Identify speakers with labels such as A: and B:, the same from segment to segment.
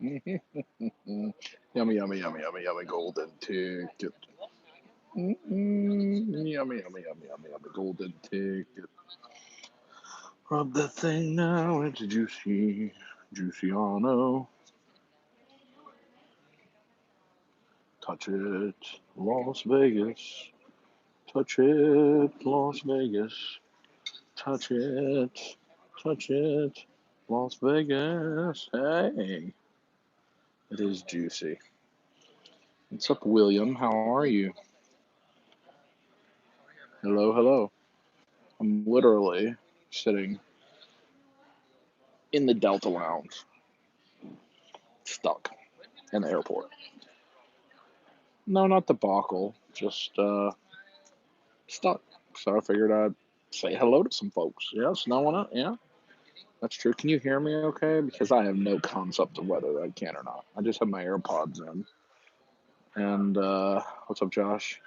A: Yummy, yummy, yummy, yummy, yummy, golden ticket. Yummy, yummy, yummy, yummy, yummy, golden ticket. Rub that thing now, it's juicy, juiciano. Touch it, Las Vegas. Touch it, Las Vegas. Touch it, touch it, Las Vegas. Hey, it is juicy. What's up, William? How are you? Hello, hello. I'm literally sitting in the Delta Lounge, stuck in the airport. No, not debacle, just stuck. So I figured I'd say hello to some folks. Yeah, snowing up. Yeah, that's true. Can you hear me okay? Because I have no concept of whether I can or not. I just have my AirPods in. And what's up, Josh?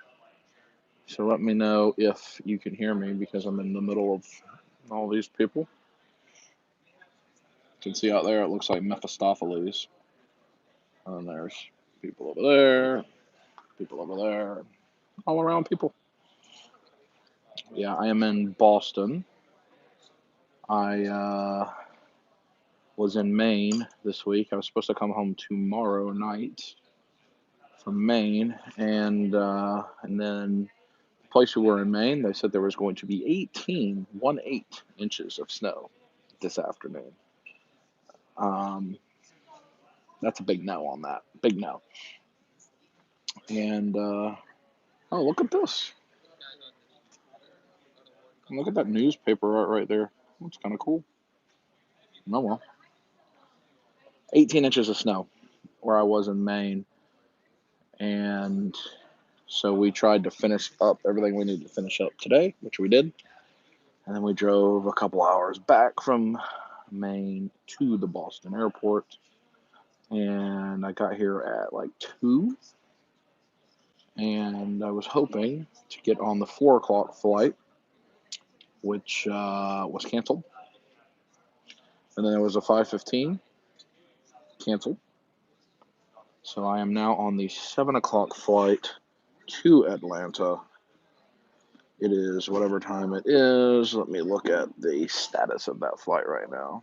A: So let me know if you can hear me because I'm in the middle of all these people. You can see out there, it looks like Mephistopheles. And there's people over there, people over there, all around people. Yeah, I am in Boston. I was in Maine this week. I was supposed to come home tomorrow night from Maine, and then the place we were in Maine, they said there was going to be 8 inches of snow this afternoon. Um, that's a big no on that. Big no. And oh, look at this. Look at that newspaper right there. That's kind of cool. Oh well. 18 inches of snow where I was in Maine, and so we tried to finish up everything we needed to finish up today, which we did. And then we drove a couple hours back from Maine to the Boston airport. And I got here at like 2. And I was hoping to get on the 4 o'clock flight, which was canceled. And then there was a 5:15 canceled. So I am now on the 7 o'clock flight to Atlanta. It is whatever time it is. Let me look at the status of that flight right now.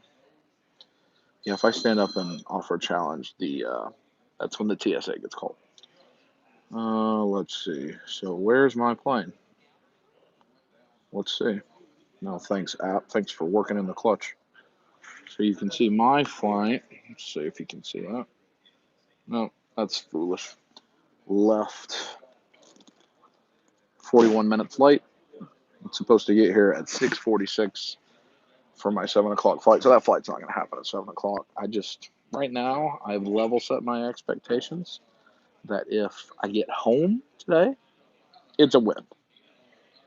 A: Yeah, if I stand up and offer a challenge, that's when the TSA gets called. Let's see. So where's my plane? Let's see. No, thanks, app. Thanks for working in the clutch. So you can see my flight. Let's see if you can see that. No, that's foolish. Left 41-minute flight. It's supposed to get here at 6:46 for my 7 o'clock flight. So that flight's not going to happen at 7 o'clock. Right now, I've level set my expectations that if I get home today, it's a win.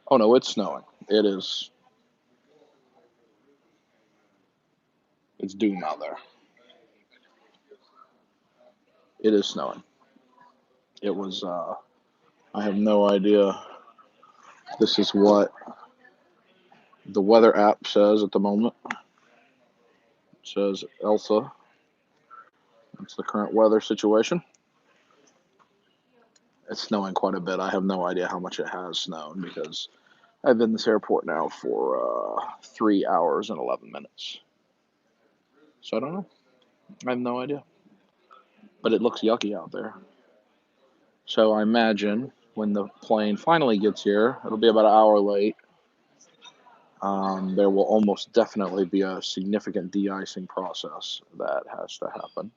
A: Oh no, it's snowing. It's doom out there. It is snowing. It was, I have no idea. This is what the weather app says at the moment. It says Elsa. That's the current weather situation. It's snowing quite a bit. I have no idea how much it has snowed because I've been in this airport now for 3 hours and 11 minutes. So I don't know. I have no idea. But it looks yucky out there. So I imagine when the plane finally gets here, it'll be about an hour late. There will almost definitely be a significant de-icing process that has to happen.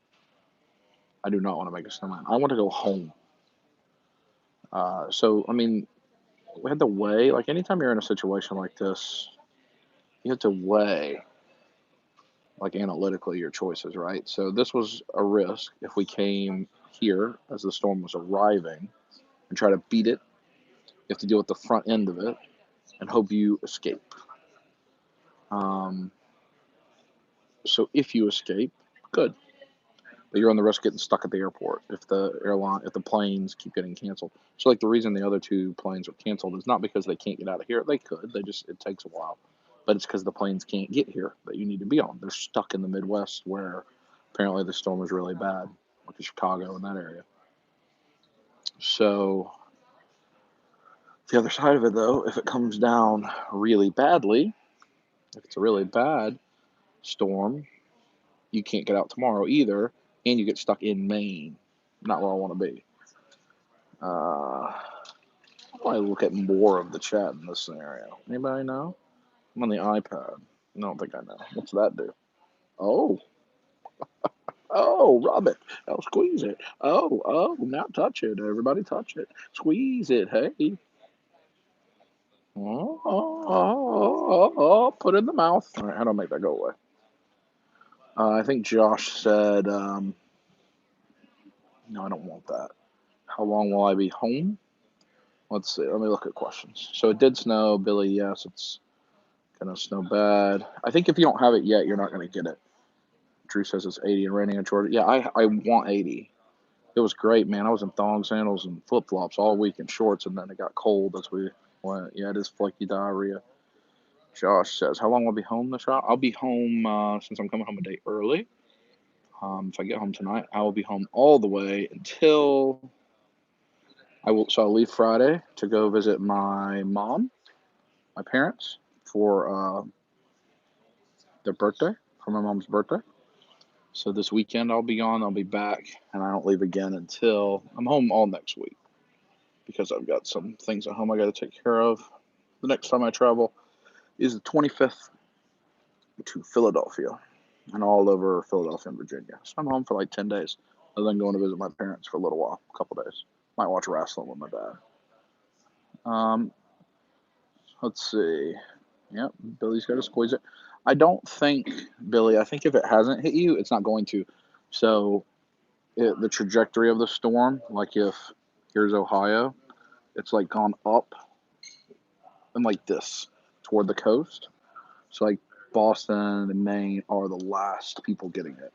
A: I do not want to make a snowman. I want to go home. So, I mean, we had to weigh, like, anytime you're in a situation like this, you have to weigh, like, analytically your choices, right? So, this was a risk if we came here as the storm was arriving and try to beat it. You have to deal with the front end of it and hope you escape. Um, so, if you escape, good. But you're on the risk of getting stuck at the airport if the planes keep getting canceled. So, like, the reason the other 2 planes were canceled is not because they can't get out of here. They could. It takes a while. But it's because the planes can't get here that you need to be on. They're stuck in the Midwest where Apparently the storm was really bad, like in Chicago and that area. So the other side of it, though, if it comes down really badly, if it's a really bad storm, you can't get out tomorrow either, and you get stuck in Maine. Not where I want to be. I'll probably look at more of the chat in this scenario. Anybody know? I'm on the iPad. I don't think I know. What's that do? Oh, rub it. Oh, squeeze it. Oh, now touch it. Everybody touch it. Squeeze it. Hey. Put it in the mouth. All right, how do I make that go away? I think Josh said, no, I don't want that. How long will I be home? Let's see. Let me look at questions. So it did snow. Billy, yes, it's going to snow bad. I think if you don't have it yet, you're not going to get it. Drew says it's 80 and raining in Georgia. Yeah, I want 80. It was great, man. I was in thong sandals and flip flops all week and shorts, and then it got cold as we went. Yeah, it is flaky diarrhea. Josh says, how long will I be home this shot? I'll be home since I'm coming home a day early. If I get home tonight, I will be home all the way until I'll leave Friday to go visit my mom, my parents, for their birthday, for my mom's birthday. So this weekend I'll be gone. I'll be back, and I don't leave again until I'm home all next week because I've got some things at home I got to take care of. The next time I travel is the 25th to Philadelphia and all over Philadelphia and Virginia. So I'm home for like 10 days. And then going to visit my parents for a little while, a couple days. Might watch wrestling with my dad. Let's see. Yep, Billy's got to squeeze it. I don't think, Billy, I think if it hasn't hit you, it's not going to. So the trajectory of the storm, like if here's Ohio, it's like gone up and like this toward the coast. So like Boston and Maine are the last people getting it,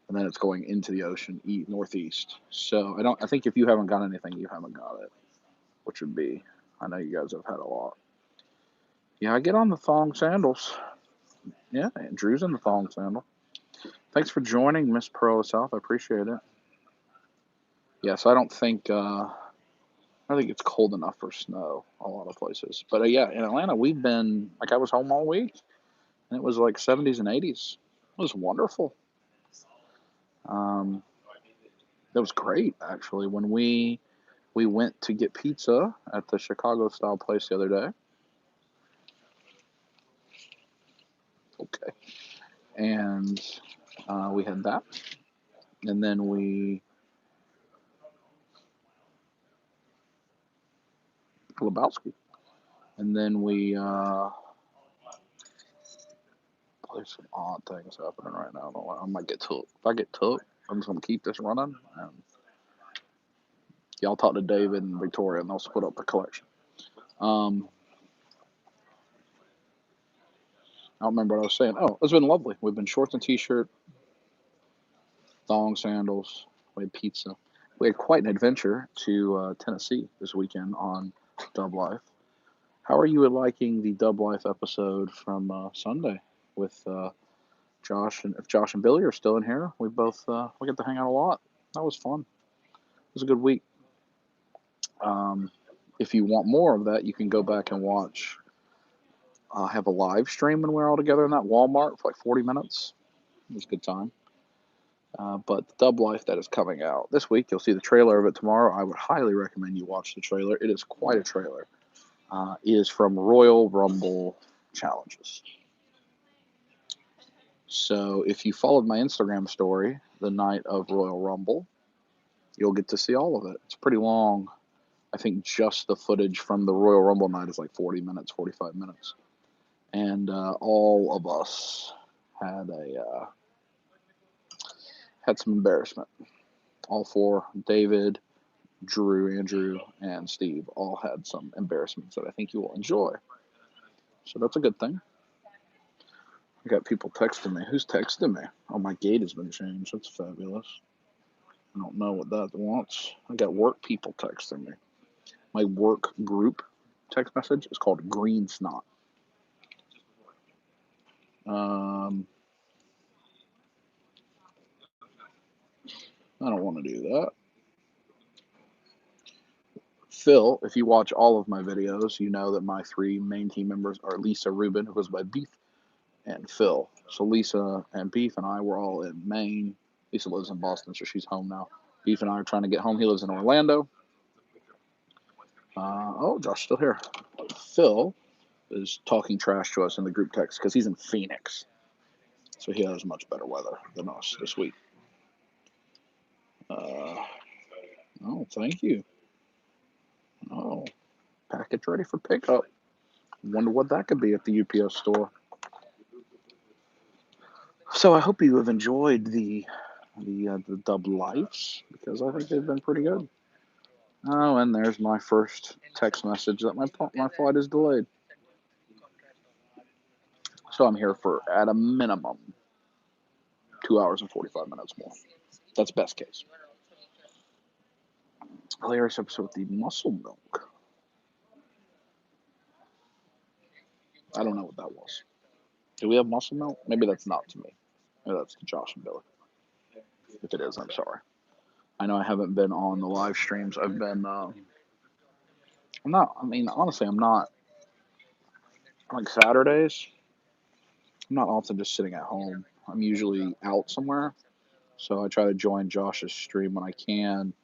A: and then it's going into the ocean northeast. So I think if you haven't got anything, you haven't got it, which would be, I know you guys have had a lot. Yeah, I get on the thong sandals. Yeah, Drew's in the thong sandal. Thanks for joining, Miss Pearl of South. I appreciate it. Yes, I don't think it's cold enough for snow a lot of places. But yeah, in Atlanta, we've been like I was home all week, and it was like 70s and 80s. It was wonderful. It was great actually when we went to get pizza at the Chicago style place the other day. Okay, and we had that, and then we Lebowski, and then we there's some odd things happening right now. I might get took. If I get took, I'm just gonna keep this running, and y'all talk to David and Victoria, and they'll split up the collection. I don't remember what I was saying. Oh, it's been lovely. We've been shorts and t-shirt, thong sandals. We had pizza. We had quite an adventure to Tennessee this weekend on Dub Life. How are you liking the Dub Life episode from Sunday with Josh? And if Josh and Billy are still in here, we get to hang out a lot. That was fun. It was a good week. If you want more of that, you can go back and watch. Have a live stream when we're all together in that Walmart for like 40 minutes. It was a good time. But the Dub Life that is coming out this week, you'll see the trailer of it tomorrow. I would highly recommend you watch the trailer. It is quite a trailer. It is from Royal Rumble Challenges. So if you followed my Instagram story the night of Royal Rumble, you'll get to see all of it. It's pretty long. I think just the footage from the Royal Rumble night is like 40 minutes, 45 minutes. And all of us had some embarrassment. All four, David, Drew, Andrew, and Steve, all had some embarrassments that I think you will enjoy. So that's a good thing. I got people texting me. Who's texting me? Oh, my gate has been changed. That's fabulous. I don't know what that wants. I got work people texting me. My work group text message is called Green Snot. I don't want to do that. Phil, if you watch all of my videos, you know that my 3 main team members are Lisa Rubin, who goes by Beef, and Phil. So Lisa and Beef and I were all in Maine. Lisa lives in Boston, so she's home now. Beef and I are trying to get home. He lives in Orlando. Oh, Josh's still here. Phil is talking trash to us in the group text because he's in Phoenix. So he has much better weather than us this week. Oh, thank you. Oh, package ready for pickup. Wonder what that could be at the UPS store. So I hope you have enjoyed the Dub Lives because I think they've been pretty good. Oh, and there's my first text message that my flight is delayed. So I'm here for, at a minimum, 2 hours and 45 minutes more. That's best case. Hilarious episode with the muscle milk. I don't know what that was. Do we have muscle milk? Maybe that's not to me. Maybe that's to Josh and Billy. If it is, I'm sorry. I know I haven't been on the live streams. I've been, I'm not, I mean, honestly, I'm not, like Saturdays, I'm not often just sitting at home. I'm usually out somewhere. So I try to join Josh's stream when I can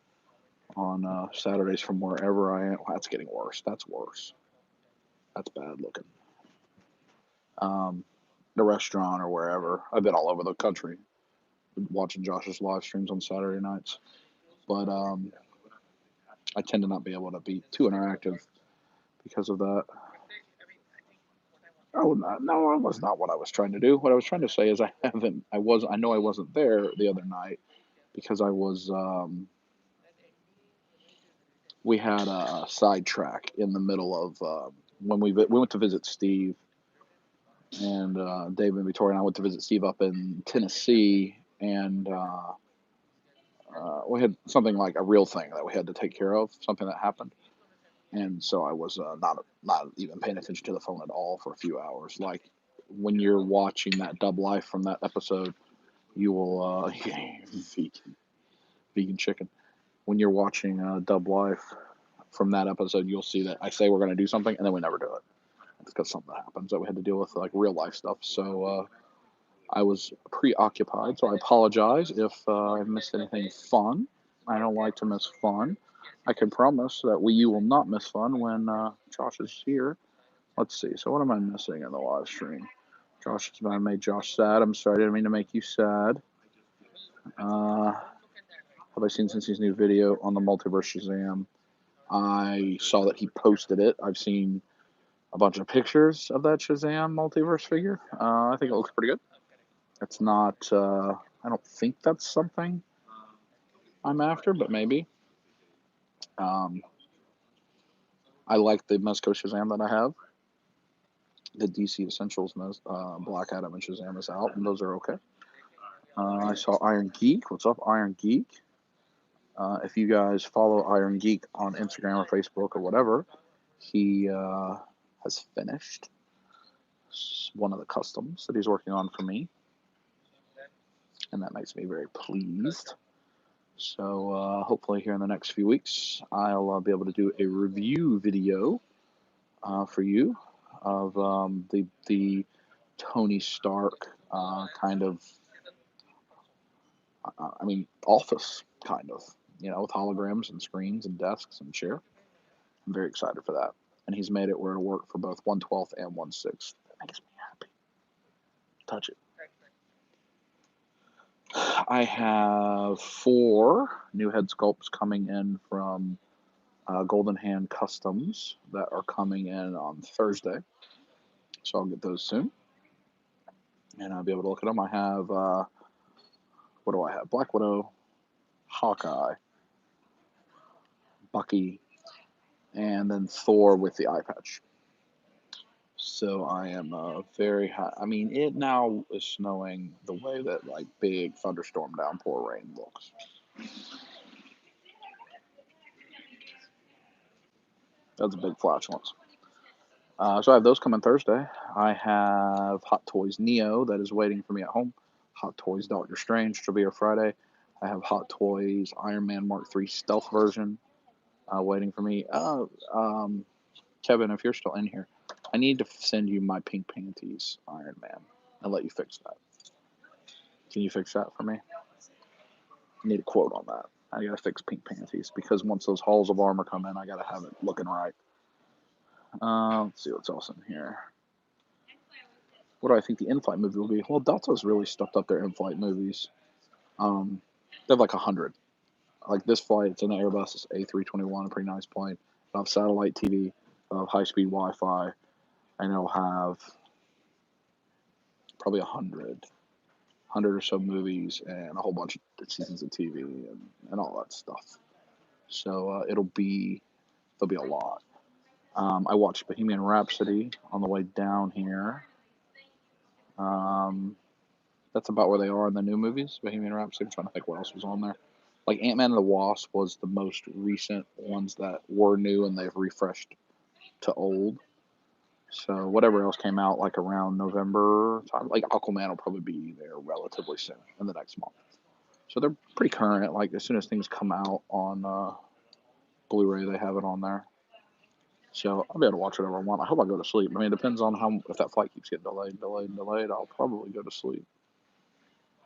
A: on Saturdays from wherever I am. Oh, that's getting worse. That's worse. That's bad looking. The restaurant or wherever. I've been all over the country watching Josh's live streams on Saturday nights. But I tend to not be able to be too interactive because of that. Oh no, that was not what I was trying to do. What I was trying to say is I know I wasn't there the other night because I was we had a sidetrack in the middle of when we went to visit Steve and Dave and Victoria, and I went to visit Steve up in Tennessee, and we had something like a real thing that we had to take care of, something that happened, and so I was not even paying attention to the phone at all for a few hours. Like when you're watching that Dub Life from that episode, you will vegan chicken. When you're watching Dub Life from that episode, you'll see that I say we're going to do something, and then we never do it. It's because something happens that we had to deal with, like real life stuff. So I was preoccupied, so I apologize if I missed anything fun. I don't like to miss fun. I can promise that you will not miss fun when Josh is here. Let's see. So what am I missing in the live stream? Josh has made Josh sad. I'm sorry, I didn't mean to make you sad. Have I seen Cincy's new video on the Multiverse Shazam? I saw that he posted it. I've seen a bunch of pictures of that Shazam multiverse figure. I think it looks pretty good. It's not, I don't think that's something I'm after, but maybe. I like the Mezco Shazam that I have. The DC Essentials Black Adam and Shazam is out, and those are okay. I saw Iron Geek. What's up, Iron Geek? If you guys follow Iron Geek on Instagram or Facebook or whatever, he has finished one of the customs that he's working on for me, and that makes me very pleased. So hopefully here in the next few weeks, I'll be able to do a review video for you of the Tony Stark kind of, office kind of, with holograms and screens and desks and chair. I'm very excited for that. And he's made it where it'll work for both 1/12 and 1/6. That makes me happy. Touch it. I have 4 new head sculpts coming in from Golden Hand Customs that are coming in on Thursday. So I'll get those soon. And I'll be able to look at them. I have, what do I have? Black Widow, Hawkeye, Bucky, and then Thor with the eye patch. So I am very high. I mean, it now is snowing the way that like big thunderstorm downpour rain looks. That's a big flatulence. So I have those coming Thursday. I have Hot Toys Neo that is waiting for me at home. Hot Toys Doctor Strange will be here Friday. I have Hot Toys Iron Man Mark III stealth version waiting for me. Kevin, if you're still in here, I need to send you my pink panties Iron Man and let you fix that. Can you fix that for me? I need a quote on that. I gotta fix pink panties because once those halls of armor come in, I gotta have it looking right. Let's see what's else in here. What do I think the in-flight movie will be? Well, Delta's really stepped up their in-flight movies. They have like 100. Like this flight, it's an Airbus, it's A321, a pretty nice plane. It'll have satellite TV, it'll have high-speed Wi-Fi, and it'll have probably 100 or so movies and a whole bunch of seasons of TV and all that stuff. So there'll be a lot. I watched Bohemian Rhapsody on the way down here. That's about where they are in the new movies. Bohemian Rhapsody. I'm trying to think what else was on there. Like Ant-Man and the Wasp was the most recent ones that were new and they've refreshed to old. So whatever else came out like around November time, like Aquaman will probably be there relatively soon in the next month. So they're pretty current. Like as soon as things come out on Blu-ray, they have it on there. So I'll be able to watch whatever I want. I hope I go to sleep. I mean, it depends on if that flight keeps getting delayed. I'll probably go to sleep.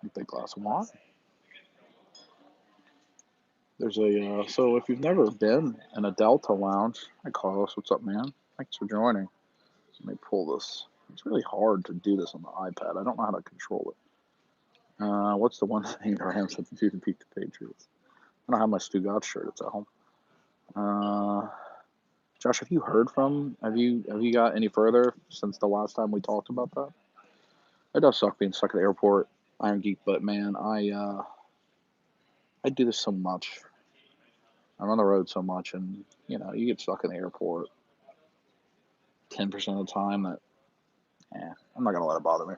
A: A big glass of wine. There's a so if you've never been in a Delta lounge, hi Carlos, what's up, man? Thanks for joining. Let me pull this. It's really hard to do this on the iPad. I don't know how to control it. What's the one thing the Rams have to do to beat the Patriots? I don't have my Stu God shirt. It's at home. Josh, have you heard from? Have you got any further since the last time we talked about that? It does suck being stuck at the airport, Iron Geek, but man, I do this so much. I'm on the road so much, and you know, you get stuck in the airport 10% of the time. I'm not gonna let it bother me.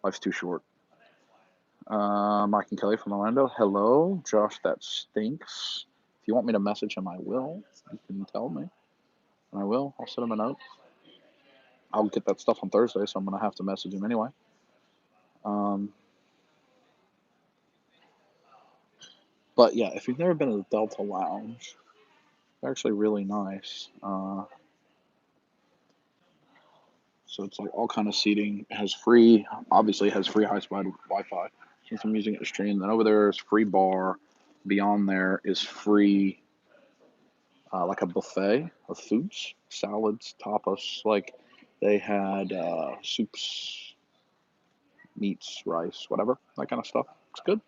A: Life's too short. Mike and Kelly from Orlando. Hello, Josh. That stinks. If you want me to message him, I will. You can tell me, and I will. I'll send him a note. I'll get that stuff on Thursday, so I'm gonna have to message him anyway. But yeah, if you've never been to the Delta Lounge, they're actually really nice. So it's like all kind of seating. It has free, obviously, it has free high-speed Wi-Fi. Since I'm using it to stream, then over there is free bar. Beyond there is free, like a buffet of foods, salads, tapas. Like they had soups, meats, rice, whatever, that kind of stuff. It's good.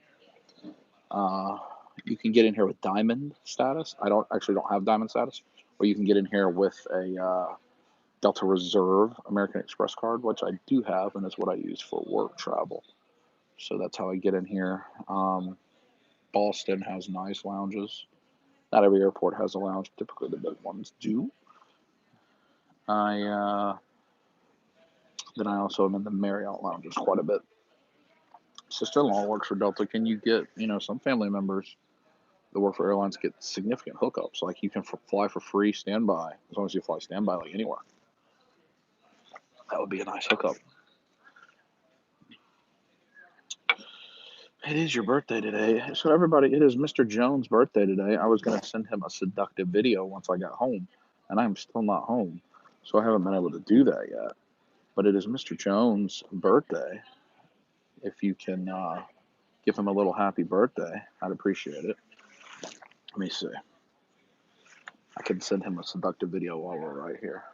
A: You can get in here with diamond status. I don't have diamond status, or you can get in here with a Delta Reserve American Express card, which I do have, and is what I use for work travel. So that's how I get in here. Boston has nice lounges. Not every airport has a lounge. Typically, the big ones do. Then I also am in the Marriott lounges quite a bit. Sister-in-law works for Delta. Can you get, some family members that work for airlines get significant hookups? Like you can fly for free standby as long as you fly standby like anywhere. That would be a nice hookup. It is your birthday today. So everybody, it is Mr. Jones' birthday today. I was going to send him a seductive video once I got home, and I'm still not home. So I haven't been able to do that yet. But it is Mr. Jones' birthday. If you can give him a little happy birthday, I'd appreciate it. Let me see. I can send him a seductive video while we're right here.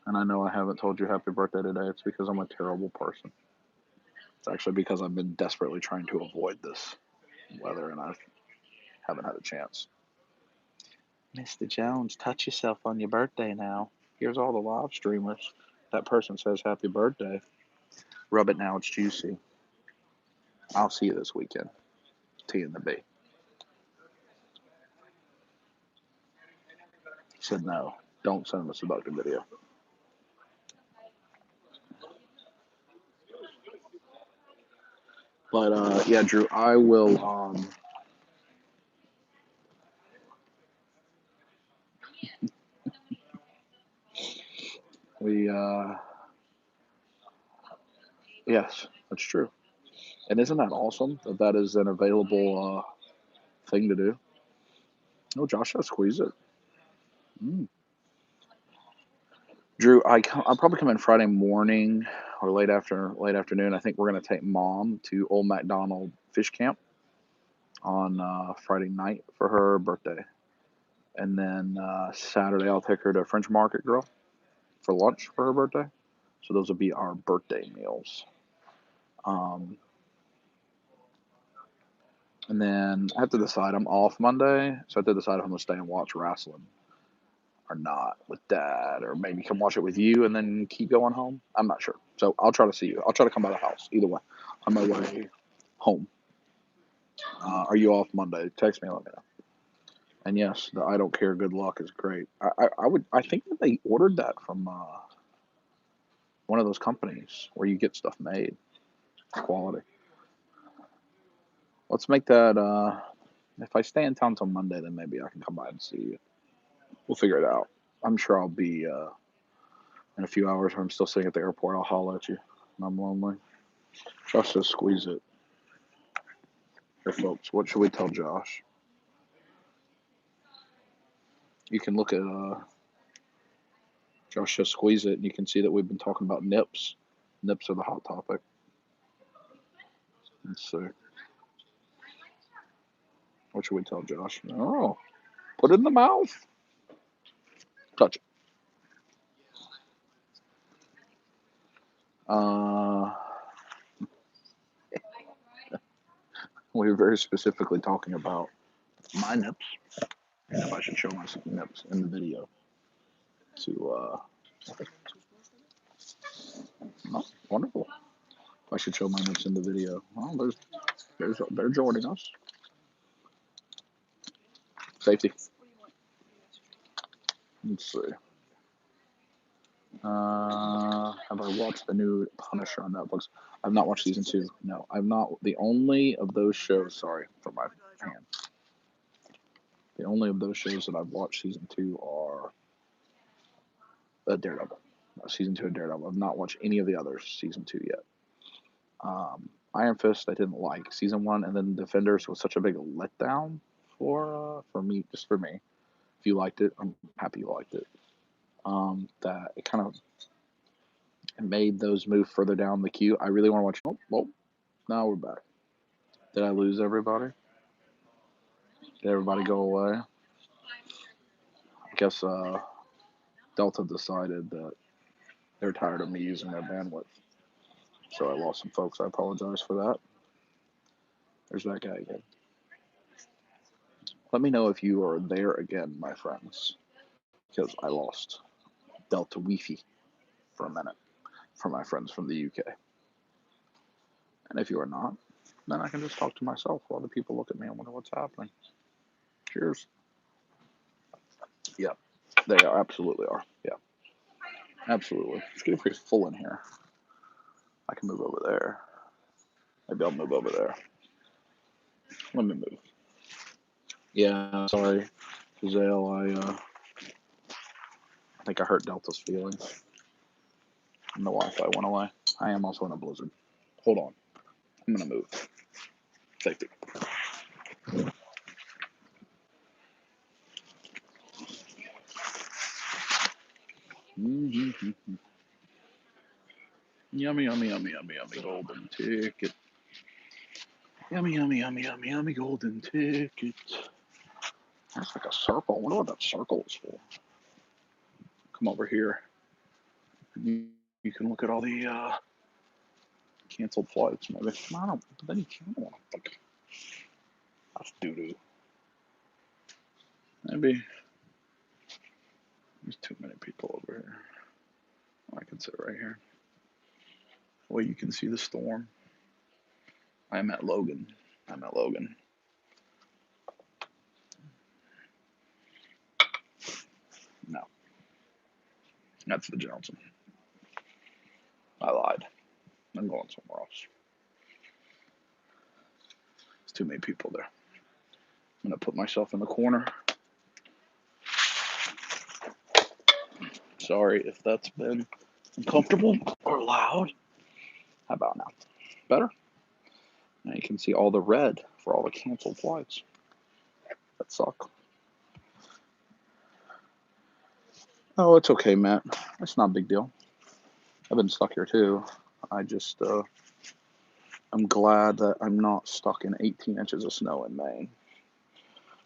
A: And I know I haven't told you happy birthday today. It's because I'm a terrible person. It's actually because I've been desperately trying to avoid this weather, and I haven't had a chance. Mr. Jones, touch yourself on your birthday now. Here's all the live streamers. That person says happy birthday. Rub it now, it's juicy. I'll see you this weekend. T and the B. He said no. Don't send him a seductive video. But yeah, Drew, I will yes. That's true. And isn't that awesome that that is an available thing to do? Oh, Josh, I squeeze it. Mm. Drew, I'll probably come in Friday morning or late afternoon. I think we're gonna take Mom to Old MacDonald Fish Camp on Friday night for her birthday, and then Saturday I'll take her to French Market Grill for lunch for her birthday. So those will be our birthday meals. Um, and then I have to decide. I'm off Monday, so I have to decide if I'm gonna stay and watch wrestling or not with Dad, or maybe come watch it with you and then keep going home. I'm not sure. So I'll try to see you. I'll try to come by the house either way on my way home. Are you off Monday? Text me and let me know. And yes, the I don't care. Good luck is great. I think that they ordered that from one of those companies where you get stuff made. Quality. Let's make that. If I stay in town till Monday, then maybe I can come by and see you. We'll figure it out. I'm sure I'll be in a few hours when I'm still sitting at the airport. I'll holler at you. And I'm lonely. Josh says squeeze it. Here, folks. What should we tell Josh? You can look at Josh says squeeze it, and you can see that we've been talking about nips. Nips are the hot topic. Let's see. What should we tell Josh? Oh, put it in the mouth. Touch it. We were very specifically talking about my nips, and if I should show my nips in the video to, oh, wonderful. If I should show my nips in the video. Oh, they're joining us. Safety. Let's see. Have I watched the new Punisher on Netflix? I've not watched season 2. No, I've not. The only of those shows, sorry for my hand. The only of those shows that I've watched season 2 are Daredevil. Season 2 of Daredevil. I've not watched any of the others season 2 yet. Iron Fist I didn't like season 1, and then Defenders was such a big letdown for me, just for me. If you liked it, I'm happy you liked it. That it kind of made those move further down the queue. I really want to watch. Oh, well, now we're back. Did I lose everybody? Did everybody go away? I guess Delta decided that they're tired of me using their bandwidth. So I lost some folks. I apologize for that. There's that guy again. Let me know if you are there again, my friends, because I lost Delta Wi-Fi for a minute for my friends from the UK. And if you are not, then I can just talk to myself while the people look at me and wonder what's happening. Cheers. Yep, they are absolutely are. Yeah, absolutely. It's getting pretty full in here. I can move over there. Maybe I'll move over there. Let me move. Yeah, sorry, Zale. I think I hurt Delta's feelings. And the Wi-Fi went away. I am also in a blizzard. Hold on. I'm gonna move. Safety. Mm-hmm. Yummy, yummy, yummy, yummy, yummy, golden ticket. Yummy, yummy, yummy, yummy, yummy, golden ticket. That's like a circle. I wonder what that circle is for. Come over here. You can look at all the canceled flights, maybe. I don't. Then you can't want to. That's doo doo. Maybe. There's too many people over here. I can sit right here. Well, you can see the storm. I'm at Logan. I'm at Logan. No. That's the Johnson. I lied. I'm going somewhere else. There's too many people there. I'm going to put myself in the corner. Sorry if that's been uncomfortable or loud. How about now? Better? Now you can see all the red for all the canceled flights. That suck. Oh, it's okay, Matt. It's not a big deal. I've been stuck here too. I just, I'm glad that I'm not stuck in 18 inches of snow in Maine.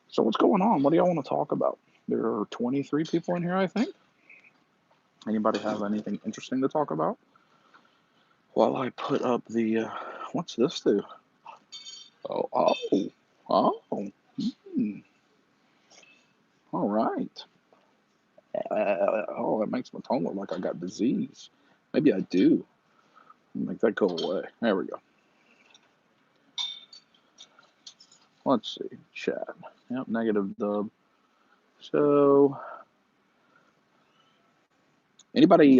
A: So what's going on? What do y'all want to talk about? There are 23 people in here, I think. Anybody have anything interesting to talk about? While I put up the, what's this do? Oh. All right. Oh, that makes my tongue look like I got disease. Maybe I do. Make that go away. There we go. Let's see. Chat. Yep, negative dub. So, anybody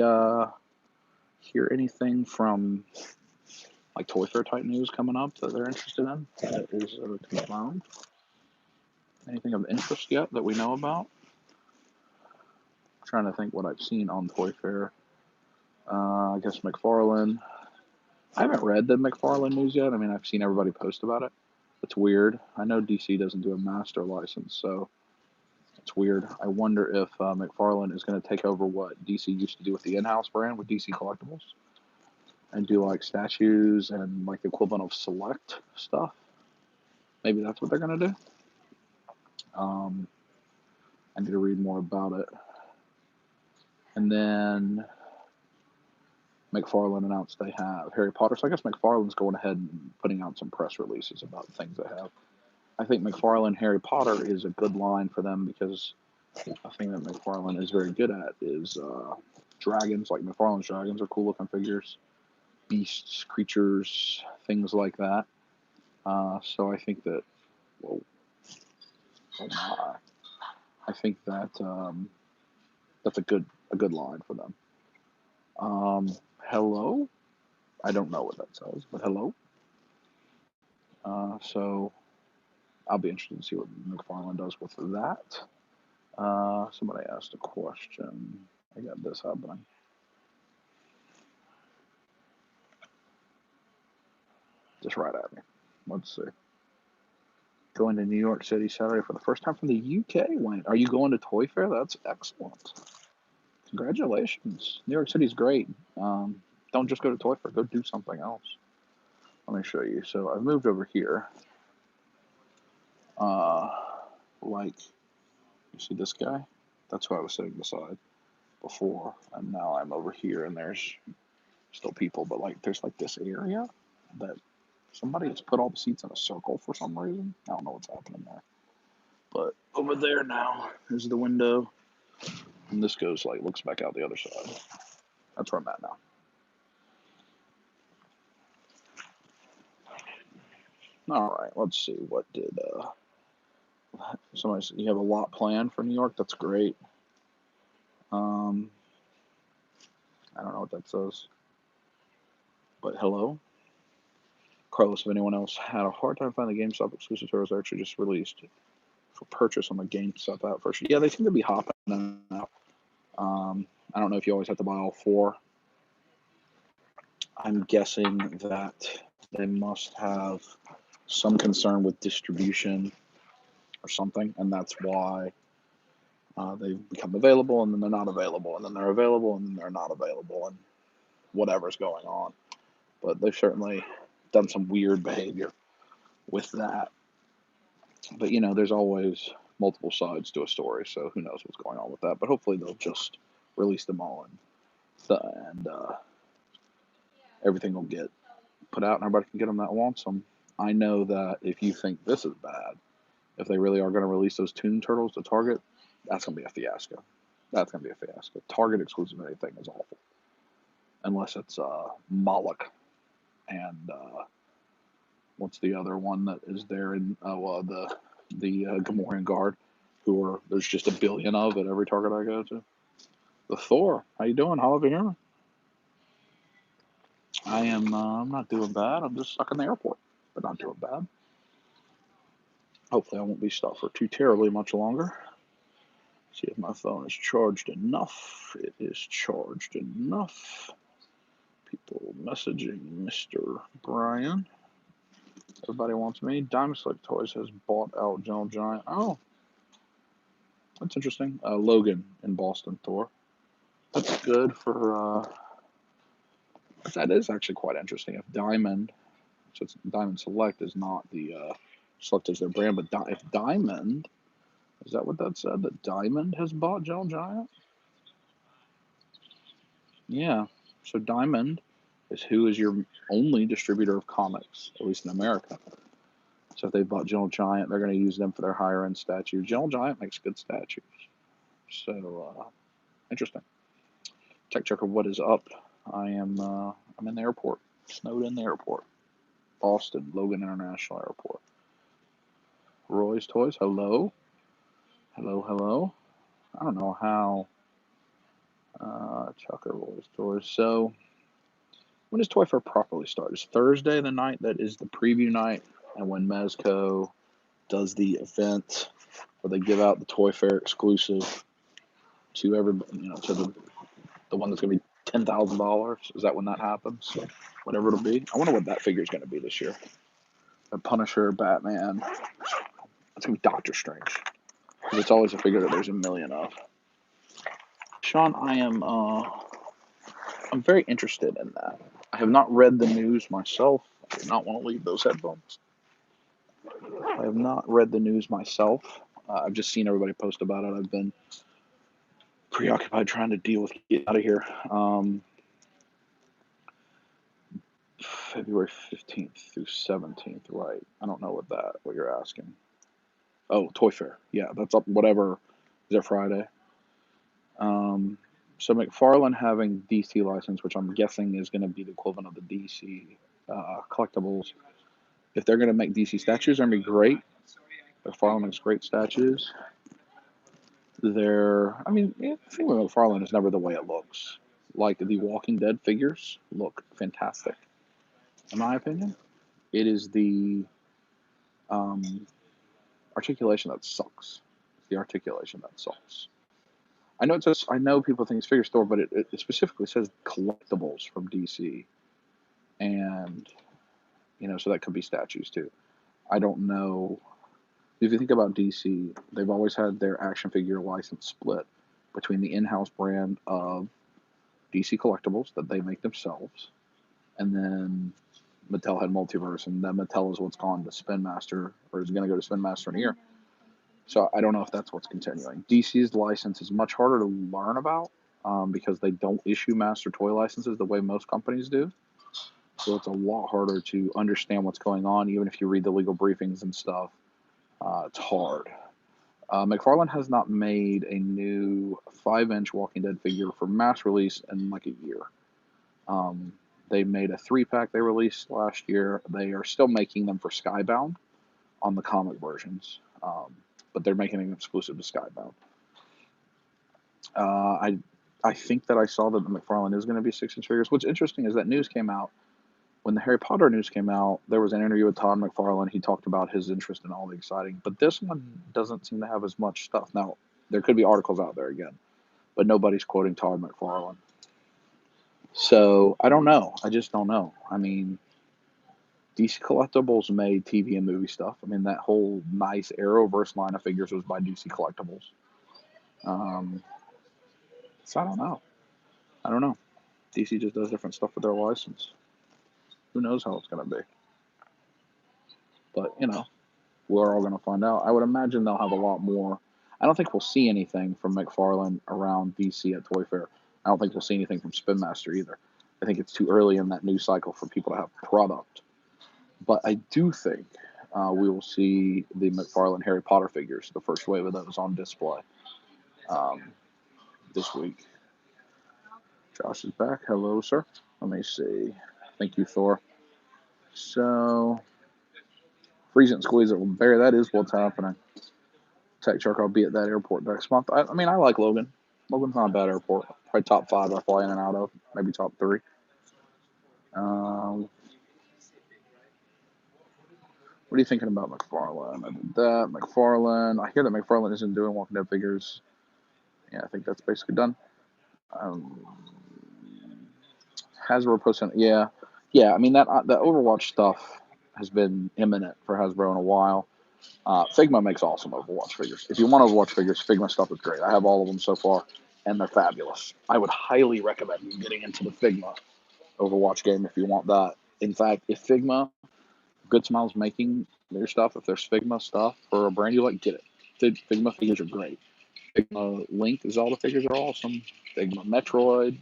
A: hear anything from like Toy Fair type news coming up that they're interested in? That is confirmed. Anything of interest yet that we know about? I'm trying to think what I've seen on Toy Fair. I guess McFarlane. I haven't read the McFarlane news yet. I mean, I've seen everybody post about it. It's weird. I know DC doesn't do a master license, so it's weird. I wonder if McFarlane is going to take over what DC used to do with the in-house brand with DC Collectibles and do like statues and like the equivalent of Select stuff. Maybe that's what they're going to do. I need to read more about it. And then McFarlane announced they have Harry Potter. So I guess McFarlane's going ahead and putting out some press releases about things they have. I think McFarlane Harry Potter is a good line for them because a thing that McFarlane is very good at is dragons. Like McFarlane's dragons are cool looking figures, beasts, creatures, things like that. So I think that, whoa, oh my, I think that that's a good line for them. Hello, I don't know what that says, but hello. So I'll be interested to see what McFarlane does with that. Somebody asked a question. I got this happening. Just right at me. Let's see. Going to New York City Saturday for the first time from the UK. Wayne, are you going to Toy Fair? That's excellent. Congratulations. New York City's great. Don't just go to Toy Fair. Go do something else. Let me show you. So I've moved over here. Like, you see this guy? That's who I was sitting beside before. And now I'm over here and there's still people, but like there's like this area that somebody has put all the seats in a circle for some reason. I don't know what's happening there. But over there now is the window. And this goes like looks back out the other side. That's where I'm at now. All right, let's see. What did somebody said? You have a lot planned for New York? That's great. I don't know what that says. But hello? Carlos, if anyone else had a hard time finding the GameStop exclusive titles, are actually just released for purchase on the GameStop app first. Yeah, they seem to be hopping out. I don't know if you always have to buy all four. I'm guessing that they must have some concern with distribution or something, and that's why they've become available, and then they're not available, and then they're available, and then they're not available, and whatever's going on. But they've certainly done some weird behavior with that. But, you know, there's always multiple sides to a story, so who knows what's going on with that. But hopefully they'll just release them all, and everything will get put out, and everybody can get them that wants them. I know that if you think this is bad, if they really are going to release those Toon Turtles to Target, that's going to be a fiasco. That's going to be a fiasco. Target exclusive anything is awful. Unless it's Moloch and what's the other one that is there in the Gamorrean Guard, there's just a billion of at every Target I go to. The Thor, how you doing? Holla over here. I am. I'm not doing bad. I'm just stuck in the airport, but not doing bad. Hopefully, I won't be stuck for too terribly much longer. See if my phone is charged enough. It is charged enough. People messaging Mr. Brian. Everybody wants me. Diamond Select Toys has bought out Gentle Giant. Oh, that's interesting. Logan in Boston, Thor. That's good for. That is actually quite interesting. If Diamond, so it's Diamond Select is not the Select is their brand, but if Diamond, is that what that said? That Diamond has bought Gentle Giant? Yeah. So Diamond is who is your only distributor of comics, at least in America. So if they bought Gentle Giant, they're going to use them for their higher end statues. Gentle Giant makes good statues. So interesting. Tech Checker, what is up? I'm in the airport. Snowed in the airport. Boston, Logan International Airport. Roy's Toys, hello. Hello. I don't know how. Chucker Roy's Toys. So when does Toy Fair properly start? Is Thursday the night that is the preview night, and when Mezco does the event where they give out the Toy Fair exclusive to everybody, to the one that's going to be $10,000. Is that when that happens? Whatever it'll be. I wonder what that figure is going to be this year. The Punisher, Batman. It's going to be Doctor Strange. Because it's always a figure that there's a million of. Sean, I'm very interested in that. I have not read the news myself. I do not want to leave those headphones. I have not read the news myself. I've just seen everybody post about it. I've been preoccupied trying to deal with get out of here. February 15th through 17th, right? I don't know what you're asking. Oh, Toy Fair. Yeah, that's up. Whatever. Is there Friday? So McFarlane having DC license, which I'm guessing is going to be the equivalent of the DC collectibles. If they're going to make DC statues, they're going to be great. McFarlane makes great statues. The thing with McFarlane is never the way it looks. Like the Walking Dead figures look fantastic. In my opinion, it is the articulation that sucks. It's the articulation that sucks. I know people think it's figure store, but it specifically says collectibles from DC, and so that could be statues too. I don't know. If you think about DC, they've always had their action figure license split between the in-house brand of DC Collectibles that they make themselves, and then Mattel had Multiverse, and then Mattel is what's gone to Spin Master, or is going to go to Spin Master in a year. So I don't know if that's what's continuing. DC's license is much harder to learn about because they don't issue master toy licenses the way most companies do. So it's a lot harder to understand what's going on, even if you read the legal briefings and stuff. It's hard. McFarlane has not made a new 5-inch Walking Dead figure for mass release in like a year. They made a 3-pack they released last year. They are still making them for Skybound on the comic versions, but they're making them exclusive to Skybound. I think that I saw that the McFarlane is going to be 6-inch figures. What's interesting is that news came out. When the Harry Potter news came out, there was an interview with Todd McFarlane. He talked about his interest in all the exciting, but this one doesn't seem to have as much stuff. Now, there could be articles out there again, but nobody's quoting Todd McFarlane. So I don't know. I just don't know. I mean, DC Collectibles made TV and movie stuff. I mean, that whole nice Arrowverse line of figures was by DC Collectibles. So I don't know. DC just does different stuff with their license. Who knows how it's going to be? But, we're all going to find out. I would imagine they'll have a lot more. I don't think we'll see anything from McFarlane around DC at Toy Fair. I don't think we'll see anything from Spin Master either. I think it's too early in that news cycle for people to have product. But I do think we will see the McFarlane Harry Potter figures, the first wave of those, on display this week. Josh is back. Hello, sir. Let me see. Thank you, Thor. So, freeze it and squeeze it. Barry, that is what's happening. Tech Shark, I'll be at that airport next month. I like Logan. Logan's not a bad airport. Probably top 5 I fly in and out of. Maybe top 3. What are you thinking about McFarlane? I did that. McFarlane. I hear that McFarlane isn't doing Walking Dead figures. Yeah, I think that's basically done. Hasbro posting, yeah. I mean that the Overwatch stuff has been imminent for Hasbro in a while. Figma makes awesome Overwatch figures. If you want Overwatch figures, Figma stuff is great. I have all of them so far, and they're fabulous. I would highly recommend you getting into the Figma Overwatch game if you want that. In fact, if Figma, Good Smiles making their stuff, if there's Figma stuff for a brand you like, get it. Figma figures are great. Figma Link is all the figures are awesome. Figma Metroid,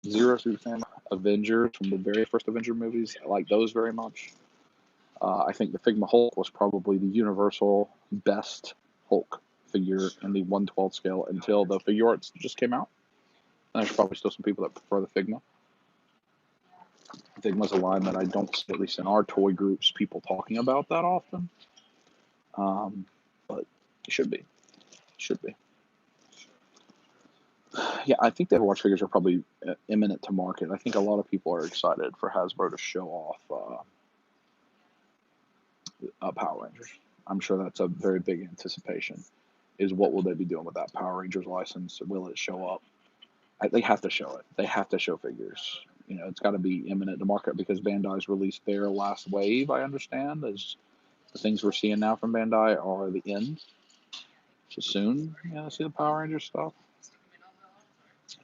A: Zero Suit Samurai, Avengers from the very first Avenger movies. I like those very much. I think the Figma Hulk was probably the universal best Hulk figure in the 1/12 scale until the figure arts just came out. And there's probably still some people that prefer the Figma. Figma's a line that I don't see, at least in our toy groups, people talking about that often. But it should be. Should be. Yeah, I think the Overwatch figures are probably imminent to market. I think a lot of people are excited for Hasbro to show off Power Rangers. I'm sure that's a very big anticipation. Is what will they be doing with that Power Rangers license? Will it show up? They have to show it. They have to show figures. You know, it's got to be imminent to market because Bandai's released their last wave. I understand as the things we're seeing now from Bandai are the end. So soon, yeah, see the Power Rangers stuff.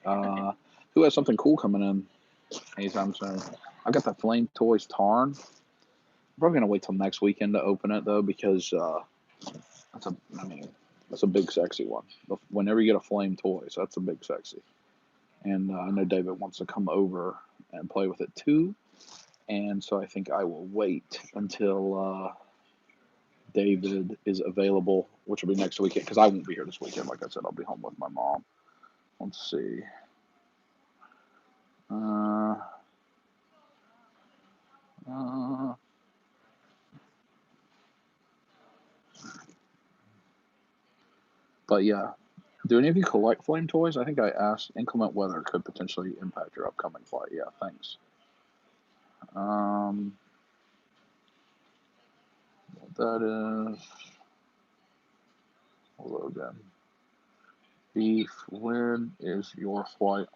A: Who has something cool coming in anytime soon? I got the Flame Toys Tarn. I'm probably gonna wait till next weekend to open it though because that's a big sexy one. Whenever you get a Flame Toys, that's a big sexy. And I know David wants to come over and play with it too. And so I think I will wait until David is available, which will be next weekend, because I won't be here this weekend. Like I said, I'll be home with my mom. Let's see. But yeah, do any of you collect Flame Toys? I think I asked. Inclement weather could potentially impact your upcoming flight. Yeah, thanks. That is. Hello again. Beef, when is your flight?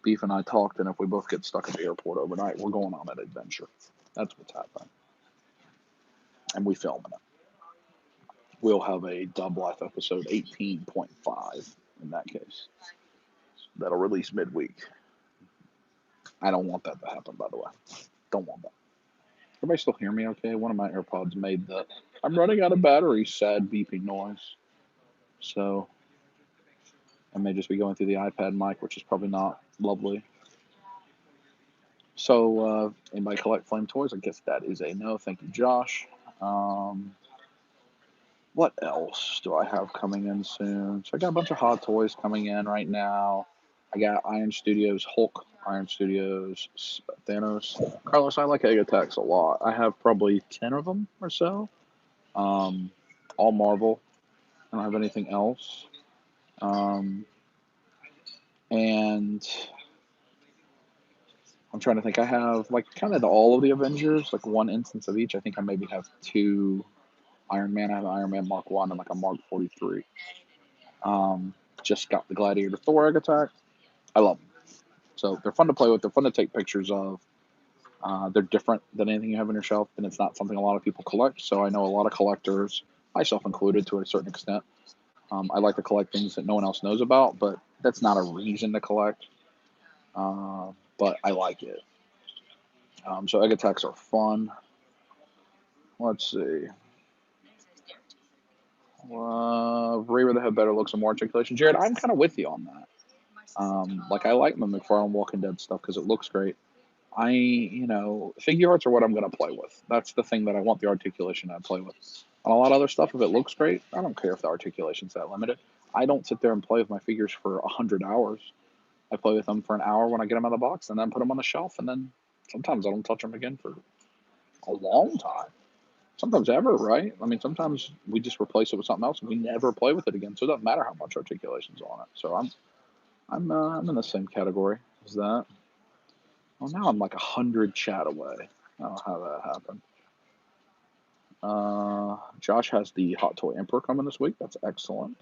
A: Beef and I talked, and if we both get stuck at the airport overnight, we're going on an adventure. That's what's happening. And we filming it. We'll have a Dub Life episode 18.5 in that case. That'll release midweek. I don't want that to happen, by the way. Don't want that. Everybody still hear me okay? One of my AirPods made the I'm running out of battery sad beeping noise. So I may just be going through the iPad mic, which is probably not lovely. So anybody collect Flame Toys? I guess that is a no. Thank you, Josh. What else do I have coming in soon? So I got a bunch of Hot Toys coming in right now. I got Iron Studios Hulk, Iron Studios Thanos. Carlos, I like Egg Attacks a lot. I have probably 10 of them or so. All Marvel. I don't have anything else. And I'm trying to think. I have like kind of all of the Avengers, like one instance of each. I think I maybe have 2 Iron Man. I have an Iron Man Mark 1 and like a Mark 43. Just got the Gladiator Thor Egg Attack. I love them. So they're fun to play with. They're fun to take pictures of. They're different than anything you have on your shelf, and it's not something a lot of people collect. So I know a lot of collectors, myself included to a certain extent. I like to collect things that no one else knows about, but that's not a reason to collect. But I like it. So egg attacks are fun. Let's see. Ray with the head better looks and more articulation. Jared, I'm kind of with you on that. Like I like my McFarlane Walking Dead stuff because it looks great. Figure arts are what I'm going to play with. That's the thing that I want the articulation to play with. On a lot of other stuff, if it looks great, I don't care if the articulation's that limited. I don't sit there and play with my figures for 100 hours. I play with them for an hour when I get them out of the box and then put them on the shelf. And then sometimes I don't touch them again for a long time. Sometimes ever, right? I mean, sometimes we just replace it with something else and we never play with it again. So it doesn't matter how much articulation's on it. So I'm in the same category as that. Well, now I'm like 100 chat away. I don't know how that happened. Josh has the Hot Toy Emperor coming this week. That's excellent.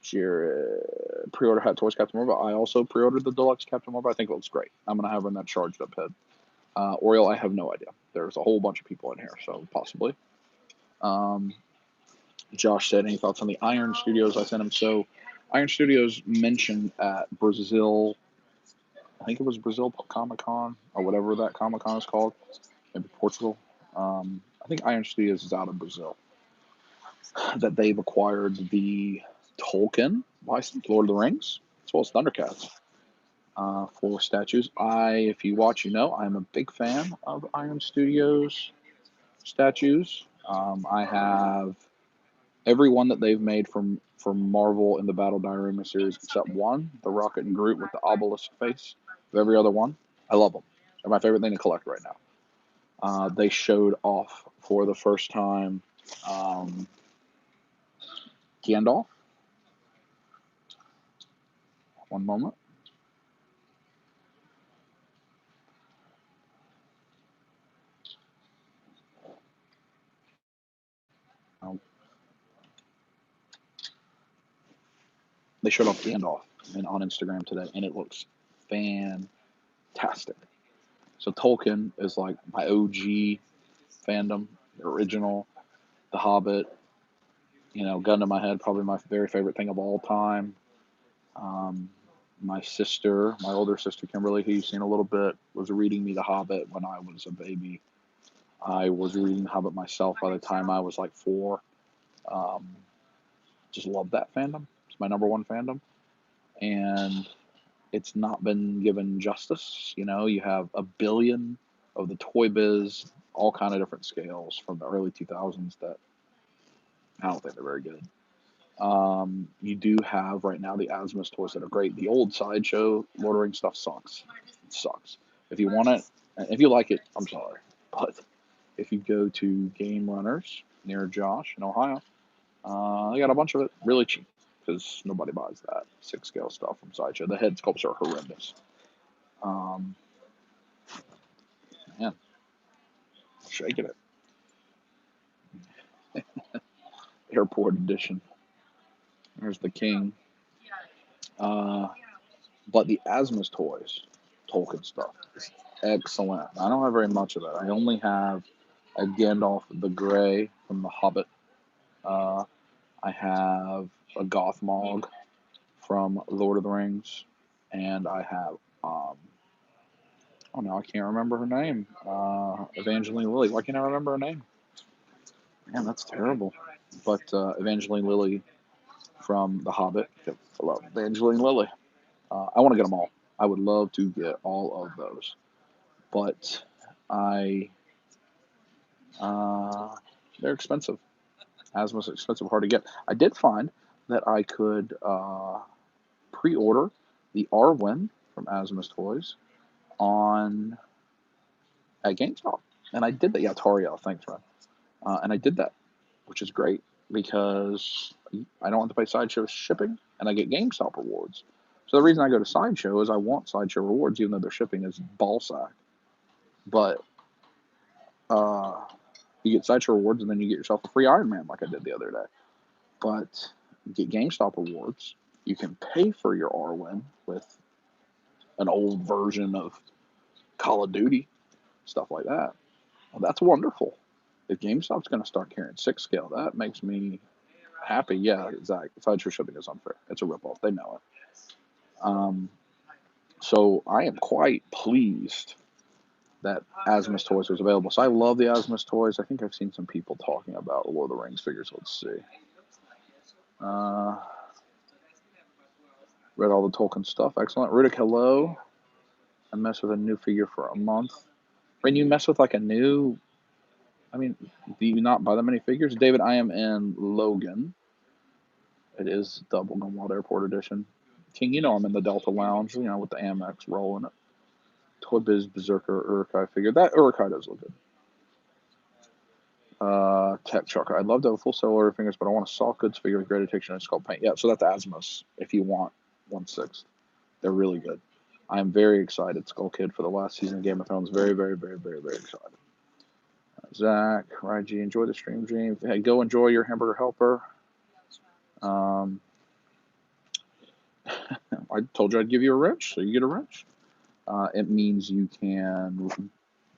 A: Jared, pre-order Hot Toys Captain Marvel. I also pre-ordered the deluxe Captain Marvel. I think it looks great. I'm gonna have her in that charged up head. Oriole, I have no idea. There's a whole bunch of people in here, so possibly. Josh said, any thoughts on the Iron Studios I sent him? So, Iron Studios mentioned at Brazil, I think it was Brazil Comic Con or whatever that Comic Con is called, maybe Portugal. I think Iron Studios is out of Brazil. That they've acquired the Tolkien license, Lord of the Rings, as well as Thundercats, for statues. If you watch, you know I'm a big fan of Iron Studios statues. I have every one that they've made from Marvel in the Battle Diorama series except one, the Rocket and Groot with the obelisk face. Of every other one, I love them. They're my favorite thing to collect right now. They showed off for the first time Gandalf. One moment. They showed off Gandalf on Instagram today, and it looks fantastic. So Tolkien is like my OG fandom, the original, The Hobbit. You know, gun to my head, probably my very favorite thing of all time. My sister, my older sister Kimberly, who you've seen a little bit, was reading me The Hobbit when I was a baby. I was reading The Hobbit myself by the time I was like 4. Just love that fandom. It's my number one fandom. And it's not been given justice. You know, you have a billion of the Toy Biz, all kind of different scales from the early 2000s that I don't think they're very good. You do have right now the Asmus toys that are great. The old Sideshow Lord of the Rings stuff sucks. It sucks. If you want it, if you like it, I'm sorry. But if you go to Game Runners near Josh in Ohio, they got a bunch of it really cheap because nobody buys that 6 scale stuff from Sideshow. The head sculpts are horrendous. Man, shaking it. Airport edition. There's the King. But the Asmus toys, Tolkien stuff, is excellent. I don't have very much of it. I only have a Gandalf the Grey from The Hobbit. I have a Gothmog from Lord of the Rings, and I have oh no, I can't remember her name. Evangeline Lilly. Why can't I remember her name? Man, that's terrible. But Evangeline Lilly from The Hobbit. I love Evangeline Lilly. I want to get them all. I would love to get all of those, but they're expensive. Asmus is expensive, hard to get. I did find that I could pre-order the Arwen from Asmus Toys on at GameStop, and I did that. Yeah, Tariel, thanks, man. And I did that, which is great because I don't have to pay Sideshow shipping, and I get GameStop rewards. So the reason I go to Sideshow is I want Sideshow rewards, even though their shipping is ballsack. But you get Sideshow rewards, and then you get yourself a free Iron Man, like I did the other day. But you get GameStop rewards. You can pay for your Arwen with an old version of Call of Duty, stuff like that. Well, that's wonderful. If GameStop's going to start carrying 6 scale, that makes me happy. Yeah, Zach, Sideshow shipping is unfair. It's a ripoff. They know it. So I am quite pleased that Asmus Toys was available. So I love the Asmus Toys. I think I've seen some people talking about Lord of the Rings figures. Let's see. Read all the Tolkien stuff. Excellent. Rudick, hello. I mess with a new figure for a month. When you mess with like a new, I mean, do you not buy that many figures? David, I am in Logan. It is double Gunwald Airport Edition. King, you know I'm in the Delta Lounge, you know, with the Amex rolling it. Toy Biz Berserker Urkai figure. That Urkai does look good. Tech Chucker. I'd love to have a full set of Lord of the Fingers, but I want a soft goods figure with great detection and skull paint. Yeah, so that's Asmus if you want 1/6. They're really good. I am very excited, Skull Kid, for the last season of Game of Thrones. Very, very, very, very, very excited. Zach, Raiji, enjoy the stream, James. Hey, go enjoy your hamburger helper. Um, I told you I'd give you a wrench, so you get a wrench. It means you can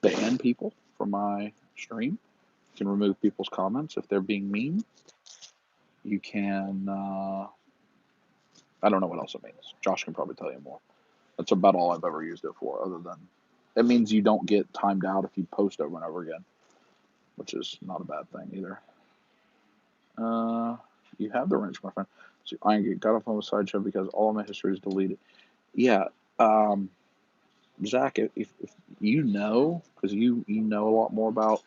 A: ban people from my stream. You can remove people's comments if they're being mean. You can, I don't know what else it means. Josh can probably tell you more. That's about all I've ever used it for, other than it means you don't get timed out if you post over and over again, which is not a bad thing either. You have the wrench, my friend. So I got off on the sideshow because all of my history is deleted. Yeah, Zach, if you know, because you know a lot more about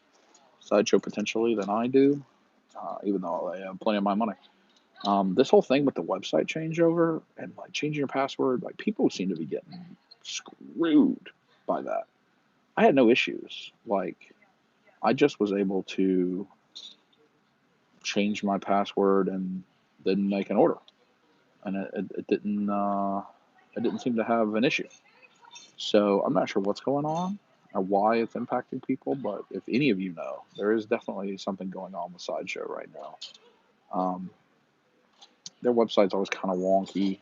A: sideshow potentially than I do, even though I have plenty of my money. This whole thing with the website changeover and like changing your password, like people seem to be getting screwed by that. I had no issues. Like I just was able to change my password and then make an order, and it didn't seem to have an issue. So I'm not sure what's going on or why it's impacting people, but if any of you know, there is definitely something going on with Sideshow right now. Their website's always kind of wonky,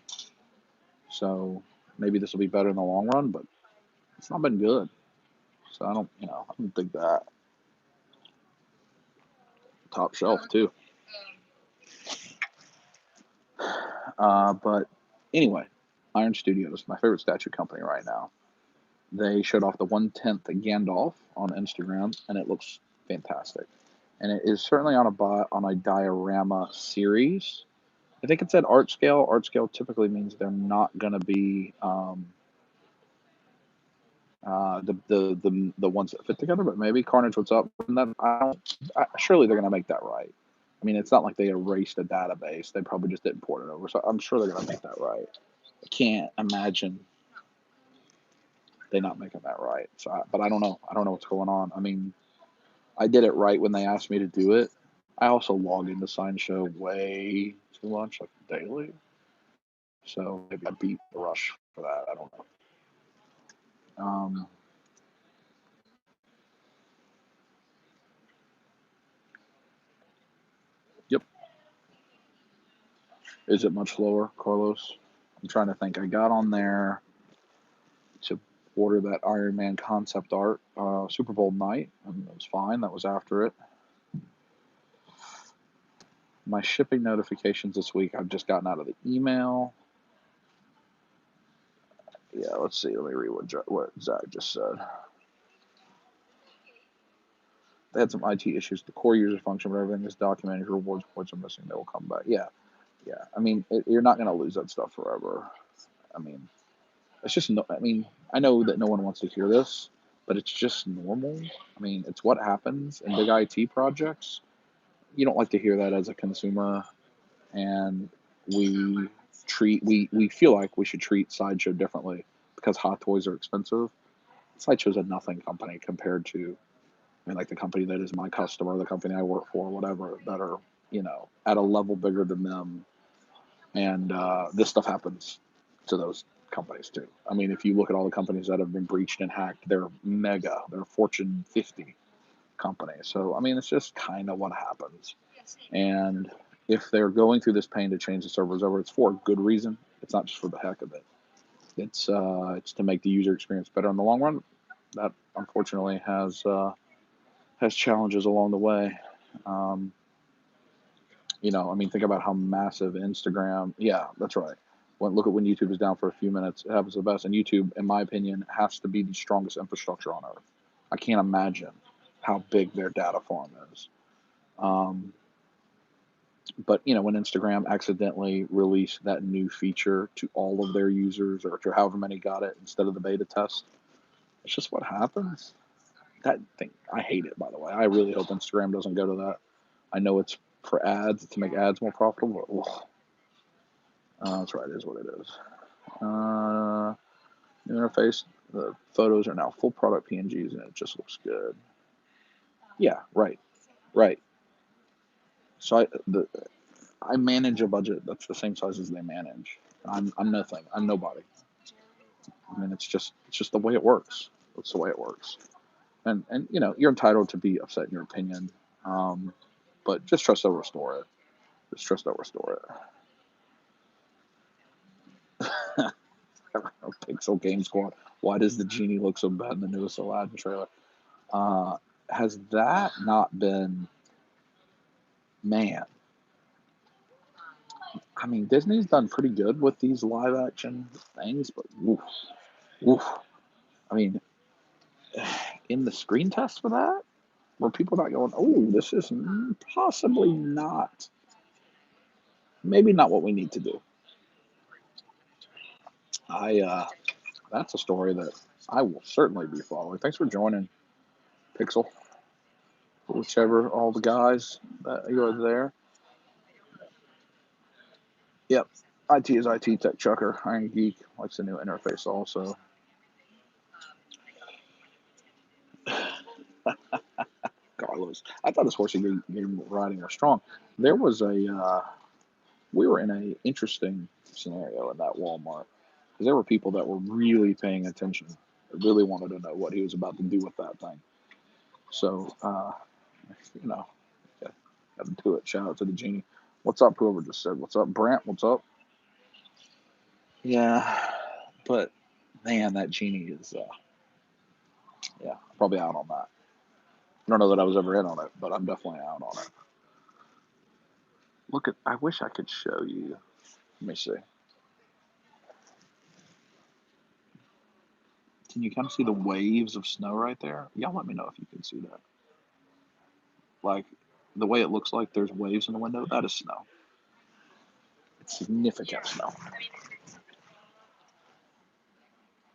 A: so maybe this will be better in the long run, but it's not been good. So I don't think that. Top shelf too. But anyway, Iron Studios, my favorite statue company right now. They showed off the 1/10 Gandalf on Instagram, and it looks fantastic. And it is certainly on a diorama series. I think it said art scale. Art scale typically means they're not going to be the ones that fit together, but maybe Carnage, what's up? And then surely they're going to make that right. I mean, it's not like they erased a database; they probably just didn't port it over. So I'm sure they're going to make that right. I can't imagine they not making that right. So, but I don't know. I don't know what's going on. I mean, I did it right when they asked me to do it. I also log into Sideshow way too much, like daily. So maybe I beat the rush for that. I don't know. Yep. Is it much lower, Carlos? I'm trying to think. I got on there to order that Iron Man concept art Super Bowl night, and it was fine. That was after it. My shipping notifications this week, I've just gotten out of the email. Yeah, let's see. Let me read what Zach just said. They had some IT issues. The core user function, but everything is documented. Your rewards points are missing. They will come back. Yeah. I mean, you're not going to lose that stuff forever. I mean, it's just no. I mean, I know that no one wants to hear this, but it's just normal. I mean, it's what happens in big IT projects. You don't like to hear that as a consumer, and we feel like we should treat Sideshow differently because hot toys are expensive. Sideshow's a nothing company compared to, I mean, like the company that is my customer, the company I work for, whatever, that are, at a level bigger than them. And this stuff happens to those companies too. I mean, if you look at all the companies that have been breached and hacked, they're mega, they're Fortune 50 companies. So, I mean, it's just kind of what happens. And if they're going through this pain to change the servers over, it's for a good reason. It's not just for the heck of it. It's to make the user experience better in the long run. That unfortunately has challenges along the way. I mean, think about how massive Instagram. Yeah, that's right. Look at when YouTube is down for a few minutes. It happens the best. And YouTube, in my opinion, has to be the strongest infrastructure on earth. I can't imagine how big their data farm is. But when Instagram accidentally released that new feature to all of their users, or to however many got it instead of the beta test, it's just what happens. That thing, I hate it. By the way, I really hope Instagram doesn't go to that. I know it's for ads, to make ads more profitable. But, that's right, it is what it is. New interface. The photos are now full product PNGs, and it just looks good. Yeah, right. So I manage a budget that's the same size as they manage. I'm nothing. I'm nobody. I mean, it's just the way it works. It's the way it works. And you're entitled to be upset in your opinion, but just trust they'll restore it. Just trust that restore it. Pixel Game Squad. Why does the genie look so bad in the newest Aladdin trailer? Has that not been, man? I mean, Disney's done pretty good with these live action things, but oof, oof. I mean, in the screen test for that, were people not going, oh, this is possibly not, maybe not what we need to do? That's a story that I will certainly be following. Thanks for joining, Pixel. Whichever, all the guys that you are there. Yep. IT is IT Tech Chucker. Iron Geek likes the new interface also. Carlos. I thought his horse game riding was strong. There was we were in an interesting scenario in that Walmart because there were people that were really paying attention, really wanted to know what he was about to do with that thing. So, got to do it. Shout out to the genie. What's up, whoever just said, what's up, Brant? What's up? Yeah, but man, that genie is, probably out on that. I don't know that I was ever in on it, but I'm definitely out on it. Look at, I wish I could show you. Let me see. Can you kind of see the waves of snow right there? Y'all let me know if you can see that. Like, the way it looks like there's waves in the window, that is snow. It's significant snow.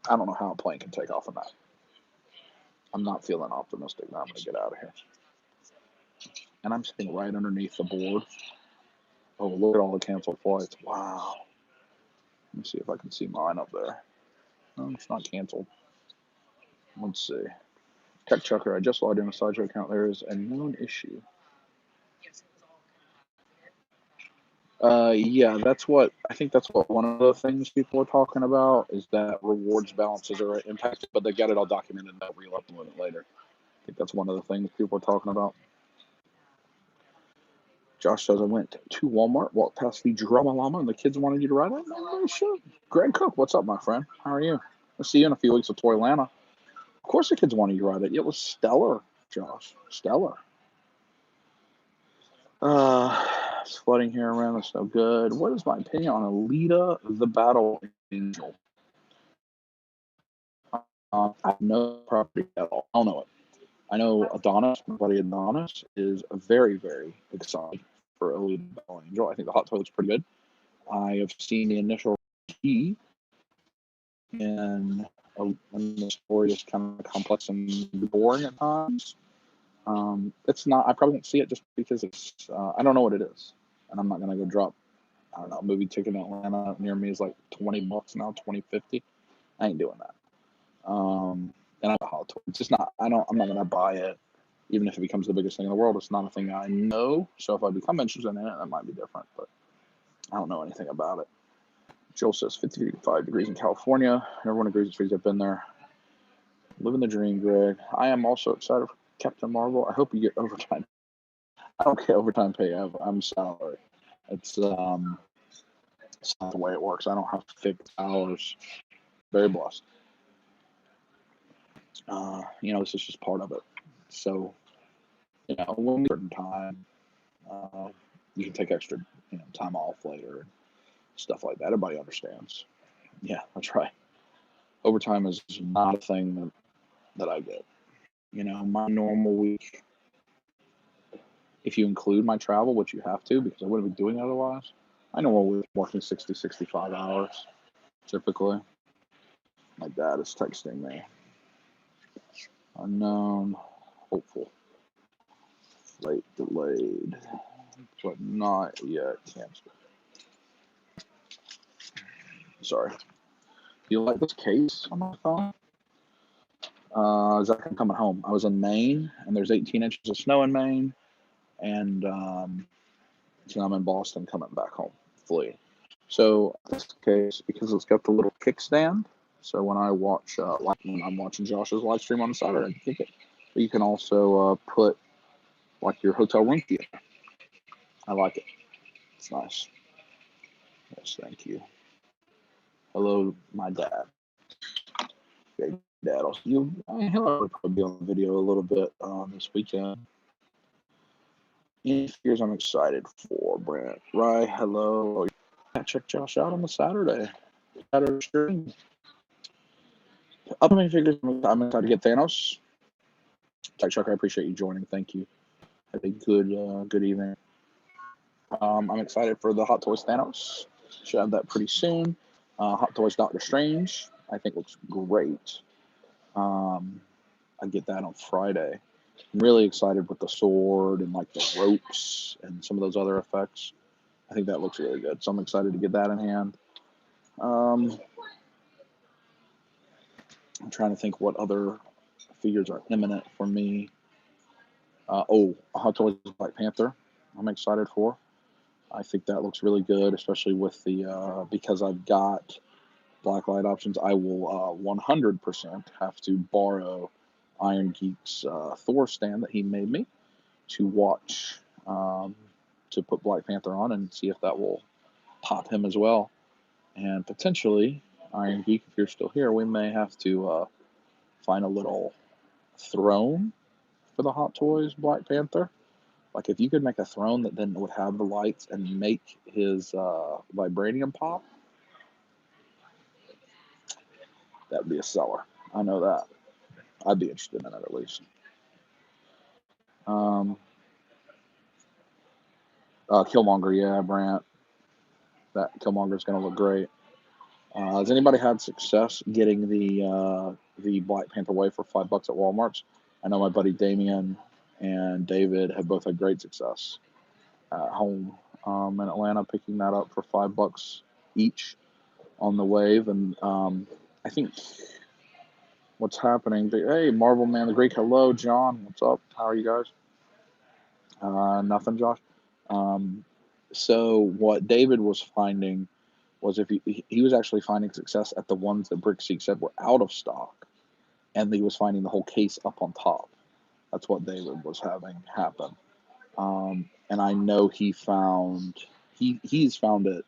A: I don't know how a plane can take off on that. I'm not feeling optimistic that I'm going to get out of here. And I'm sitting right underneath the board. Oh, look at all the canceled flights. Wow. Let me see if I can see mine up there. No, it's not canceled. Let's see. Tech Chucker, I just logged in a Sideshow account. There is a known issue. Yeah, I think that's what one of the things people are talking about is that rewards balances are impacted, but they got it all documented that we'll upload it later. I think that's one of the things people are talking about. Josh says I went to Walmart, walked past the Drama Llama, and the kids wanted you to ride it. No shit. Greg Cook, what's up, my friend? How are you? I'll see you in a few weeks with Toylanta. Of course, the kids wanted you to ride it. It was stellar, Josh. Stellar. It's flooding here around. That's no good. What is my opinion on Alita, the Battle Angel? I have no property at all. I don't know it. I know Adonis, my buddy Adonis, is very, very excited for Alita Battle Angel. I think the hot toilet's pretty good. I have seen the initial key, and the story is kind of complex and boring at times. It's not. I probably won't see it just because it's. I don't know what it is, and I'm not gonna go drop. I don't know. Movie ticket in Atlanta near me is like $20 now, $20.50. I ain't doing that. And it's just not. I'm not gonna buy it, even if it becomes the biggest thing in the world. It's not a thing I know. So if I become interested in it, that might be different. But I don't know anything about it. Joel says 55 degrees in California. Everyone agrees it's freezing. I've been there. Living the dream, Greg. I am also excited for Captain Marvel. I hope you get overtime. I don't get overtime pay. I'm salary. It's not the way it works. I don't have fixed hours. Very blessed. This is just part of it. So, when we certain time, you can take extra, time off later, stuff like that. Everybody understands. Yeah, that's right. Overtime is not a thing that I get. My normal week, if you include my travel, which you have to because I wouldn't be doing it otherwise, I know we're working 60, 65 hours typically. My dad is texting me. Unknown, hopeful, late, delayed, but not yet canceled. Sorry. You like this case on my phone? Zach, I'm coming home. I was in Maine, and there's 18 inches of snow in Maine, and so I'm in Boston coming back home, fleeing. So this case, because it's got the little kickstand, so when I watch, when I'm watching Josh's live stream on Saturday, I can kick it. But you can also put like your hotel room key in there. I like it. That's nice. Yes, thank you. Hello, my dad. Great dad. Also, he'll probably be on the video a little bit this weekend. Any figures I'm excited for, Brent. Rye, hello. Check Josh out on the Saturday stream. Upcoming figures, I'm excited to get Thanos. Chuck, I appreciate you joining. Thank you. Have a good evening. I'm excited for the Hot Toys Thanos. Should have that pretty soon. Hot Toys Doctor Strange, I think looks great. I get that on Friday. I'm really excited with the sword and like the ropes and some of those other effects. I think that looks really good. So I'm excited to get that in hand. I'm trying to think what other figures are imminent for me. Hot Toys Black Panther. I'm excited for. I think that looks really good, especially with the because I've got blacklight options. I will 100% have to borrow Iron Geek's Thor stand that he made me to watch to put Black Panther on and see if that will pop him as well. And potentially, Iron Geek, if you're still here, we may have to find a little throne for the Hot Toys Black Panther. Like if you could make a throne that then would have the lights and make his vibranium pop, that would be a seller. I know that. I'd be interested in it at least. Killmonger, yeah, Brant. That Killmonger's going to look great. Has anybody had success getting the Black Panther Way for $5 at Walmart's? I know my buddy Damien and David have both had great success at home in Atlanta, picking that up for $5 each on the wave. And I think what's happening. Hey, Marvel Man the Greek. Hello, John. What's up? How are you guys? Nothing, Josh. So what David was finding was if he was actually finding success at the ones that Brickseek said were out of stock, and he was finding the whole case up on top. That's what David was having happen. And I know he's found it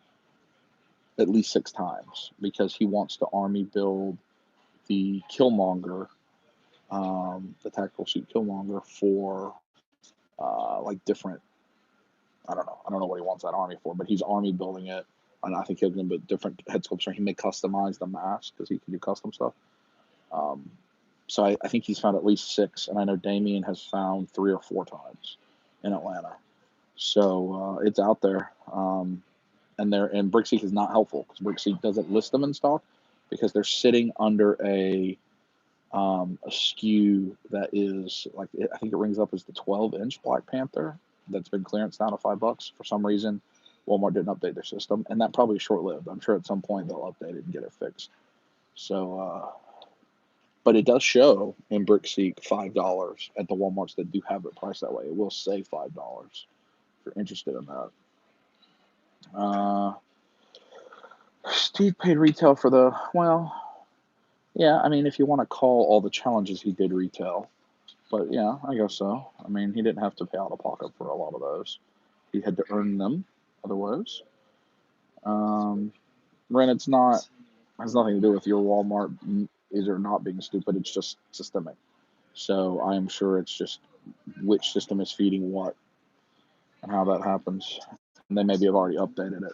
A: at least 6 times because he wants to army build the Killmonger, the tactical suit Killmonger for like different. I don't know what he wants that army for, but he's army building it, and I think he'll give him different head sculpture. He may customize the mask because he can do custom stuff. So I think he's found at least 6, and I know Damien has found 3 or 4 times in Atlanta. So it's out there, and Brickseek is not helpful because Brickseek doesn't list them in stock because they're sitting under a SKU that is like I think it rings up as the 12-inch Black Panther that's been clearance down to $5 for some reason. Walmart didn't update their system, and that probably is short-lived. I'm sure at some point they'll update it and get it fixed. So, but it does show in Brickseek $5 at the Walmarts that do have it priced that way. It will say $5 if you're interested in that. Steve paid retail for yeah, I mean, if you want to call all the challenges he did retail, but yeah, I guess so. I mean, he didn't have to pay out of pocket for a lot of those. He had to earn them otherwise. Ren, has nothing to do with your Walmart either not being stupid. It's just systemic. So I am sure it's just which system is feeding what and how that happens. And they maybe have already updated it.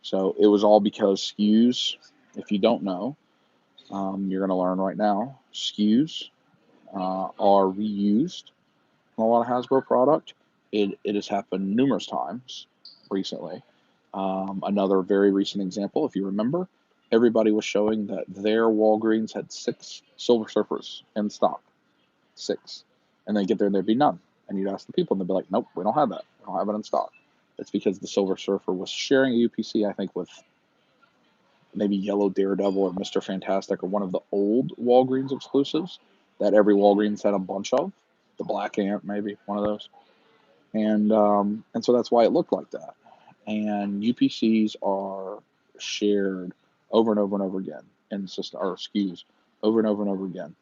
A: So it was all because SKUs, if you don't know, you're going to learn right now, SKUs are reused in a lot of Hasbro product. It has happened numerous times recently. Another very recent example, if you remember, everybody was showing that their Walgreens had 6 Silver Surfers in stock. 6. And then get there and there'd be none. And you'd ask the people and they'd be like, nope, we don't have that. We don't have it in stock. It's because the Silver Surfer was sharing a UPC, I think, with maybe Yellow Daredevil or Mr. Fantastic or one of the old Walgreens exclusives that every Walgreens had a bunch of. The Black Ant, maybe, one of those. And so that's why it looked like that. And UPCs are shared over and over and over again in system, or SKUs over and over and over again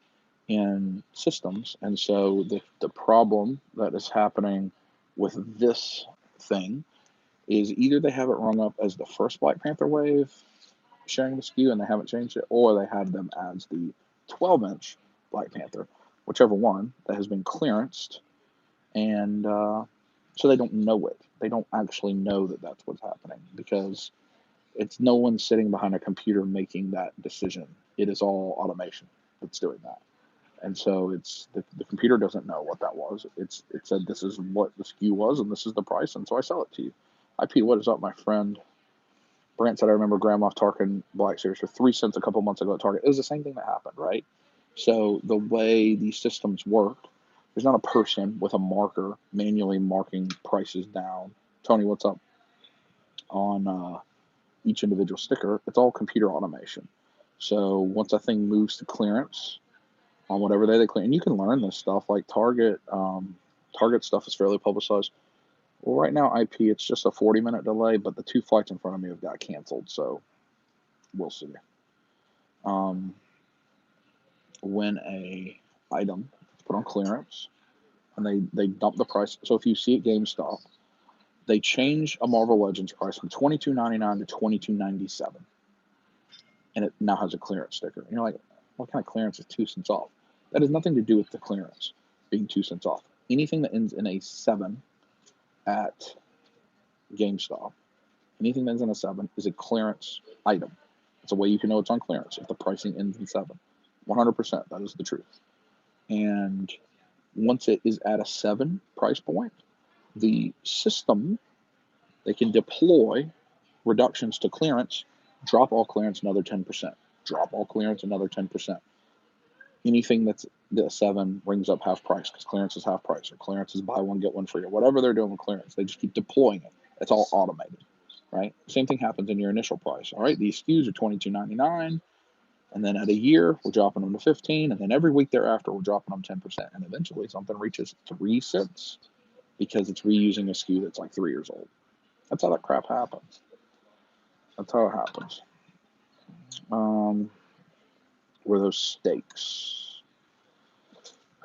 A: in systems. And so the problem that is happening with this thing is either they have it rung up as the first Black Panther wave sharing the SKU and they haven't changed it, or they have them as the 12-inch Black Panther, whichever one that has been clearanced, and so they don't know it. They don't actually know that that's what's happening because it's no one sitting behind a computer making that decision. It is all automation that's doing that. And so it's the computer doesn't know what that was. It said this is what the SKU was and this is the price, and so I sell it to you. IP, what is up, my friend? Brant said I remember Grandma Tarkin Black Series for 3 cents a couple months ago at Target. It was the same thing that happened, right? So the way these systems work, there's not a person with a marker manually marking prices down. Tony, what's up? On each individual sticker, it's all computer automation. So once a thing moves to clearance, on whatever day they clear, and you can learn this stuff like Target. Target stuff is fairly publicized. Well, right now IP, it's just a 40-minute delay, but the 2 flights in front of me have got canceled, so we'll see. When a item is put on clearance and they dump the price, so if you see at GameStop, they change a Marvel Legends price from $22.99 to $22.97, and it now has a clearance sticker. And you're like, what kind of clearance is 2 cents off? That has nothing to do with the clearance being 2 cents off. Anything that ends in a 7 at GameStop, anything that ends in a 7 is a clearance item. It's a way you can know it's on clearance if the pricing ends in 7. 100%, that is the truth. And once it is at a 7 price point, the system, they can deploy reductions to clearance, drop all clearance another 10%, drop all clearance another 10%. Anything that's the 7 rings up half price because clearance is half price, or clearance is buy one get one free, or whatever they're doing with clearance. They just keep deploying it. It's all automated, right? Same thing happens in your initial price. All right, these SKUs are $22.99, and then at a year we're dropping them to 15, and then every week thereafter we're dropping them 10%, and eventually something reaches 3 cents because it's reusing a SKU that's like 3 years old. That's how that crap happens. That's how it happens. Were those steaks?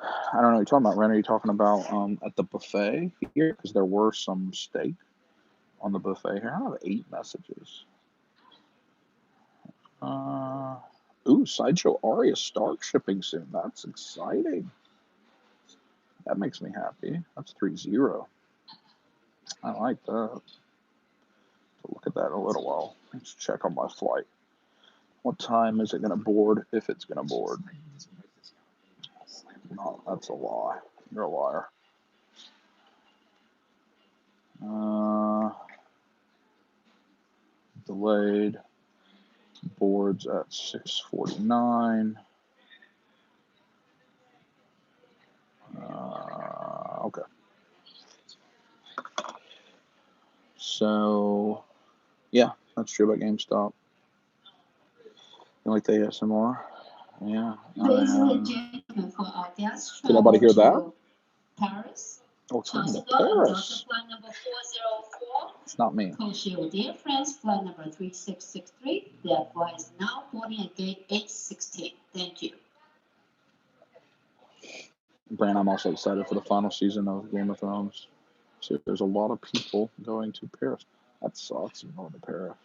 A: I don't know what you're talking about, Ren. Are you talking about at the buffet here? Because there were some steak on the buffet here. I have 8 messages. Sideshow Aria Stark shipping soon. That's exciting. That makes me happy. That's 3-0. I like that. Look at that in a little while. Let's check on my flight. What time is it going to board, if it's going to board? No, that's a lie. You're a liar. Delayed. Boards at 6:49. Okay. So, yeah, that's true about GameStop. You like the ASMR? Yeah. Can nobody hear that? Paris. Oh, it's going to Paris. It's not me. Dear friends, flight number 3663. The flight is now boarding at gate 816. Thank you. Brand, I'm also excited for the final season of Game of Thrones. So there's a lot of people going to Paris. That sucks. I'm going to Paris.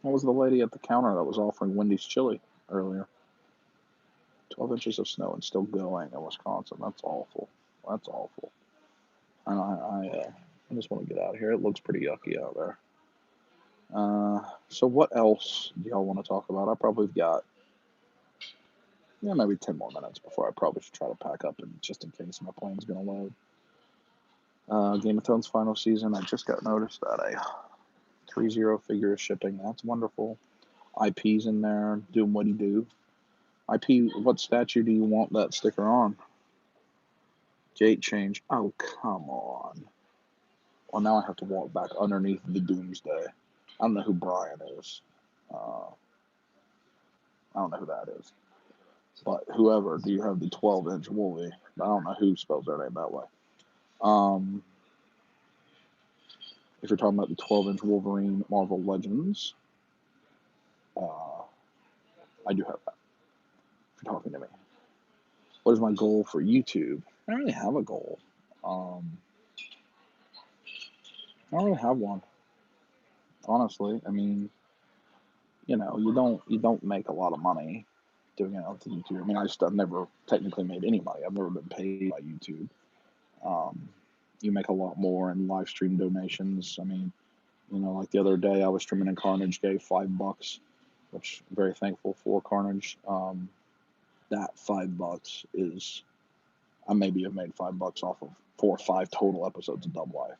A: What was the lady at the counter that was offering Wendy's chili earlier? 12 inches of snow and still going in Wisconsin. That's awful. That's awful. I just want to get out of here. It looks pretty yucky out there. So what else do y'all want to talk about? I probably got maybe 10 more minutes before I probably should try to pack up, and just in case my plane's going to load. Game of Thrones final season. I just got noticed that a 3-0 figure is shipping. That's wonderful. IP's in there doing what he do. IP, what statue do you want that sticker on? Gate change. Oh, come on. Well, now I have to walk back underneath the Doomsday. I don't know who Brian is. I don't know who that is. But whoever, do you have the 12-inch Wolvie? I don't know who spells their name that way. If you're talking about the 12-inch Wolverine Marvel Legends, I do have that. If you're talking to me. What is my goal for YouTube? I don't really have a goal. I don't really have one, honestly. I mean, you don't make a lot of money doing it on YouTube. I mean, I've never technically made any money. I've never been paid by YouTube. Um, you make a lot more in live stream donations. I mean, like the other day, I was streaming and Carnage gave $5, which I'm very thankful for Carnage. That $5 is I maybe have made $5 off of 4 or 5 total episodes of Dub Life.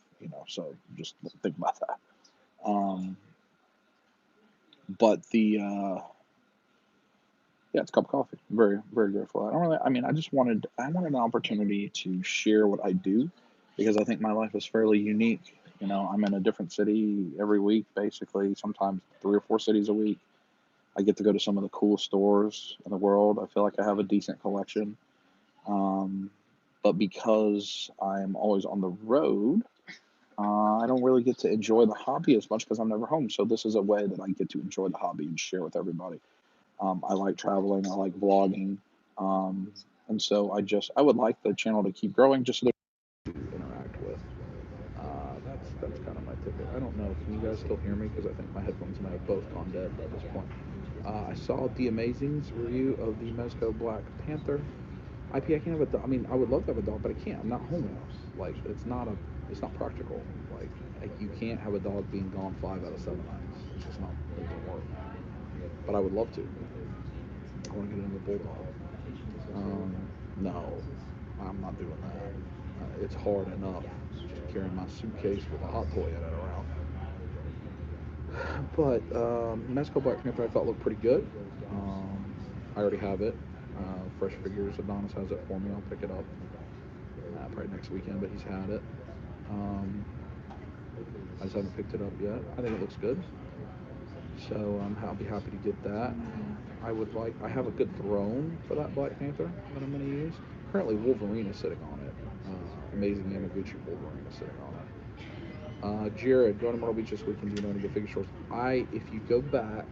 A: So just think about that. Um, but yeah, it's a cup of coffee. Very, very grateful. I don't really. I mean, I wanted an opportunity to share what I do, because I think my life is fairly unique. I'm in a different city every week, basically. Sometimes 3 or 4 cities a week. I get to go to some of the coolest stores in the world. I feel like I have a decent collection. Um, but because I'm always on the road, I don't really get to enjoy the hobby as much because I'm never home. So this is a way that I get to enjoy the hobby and share with everybody. I like traveling. I like vlogging. Um, and so I would like the channel to keep growing just so to interact with. That's kind of my ticket. I don't know. Can you guys still hear me? Because I think my headphones might have both gone dead by this point. I saw the Amazing's review of the Mezco Black Panther. IP, I can't have a dog. I mean, I would love to have a dog, but I can't. I'm not home enough. Like, it's not practical. Like you can't have a dog being gone 5 out of 7 nights. It's just not. It doesn't work. But I would love to. I want to get another bulldog. Um, no, I'm not doing that. It's hard enough just carrying my suitcase with a hot toy in it around. But Mezco Black Panther I thought looked pretty good. I already have it. Fresh Figures Adonis has it for me. I'll pick it up probably next weekend, but he's had it. Um, I just haven't picked it up yet. I think it looks good, so I'll be happy to get that. I have a good throne for that Black Panther that I'm going to use. Currently, Wolverine is sitting on it. Amazing Yamaguchi Wolverine is sitting on it. Jared, going to Myrtle Beach this weekend. Do you know any good figure stores? If you go back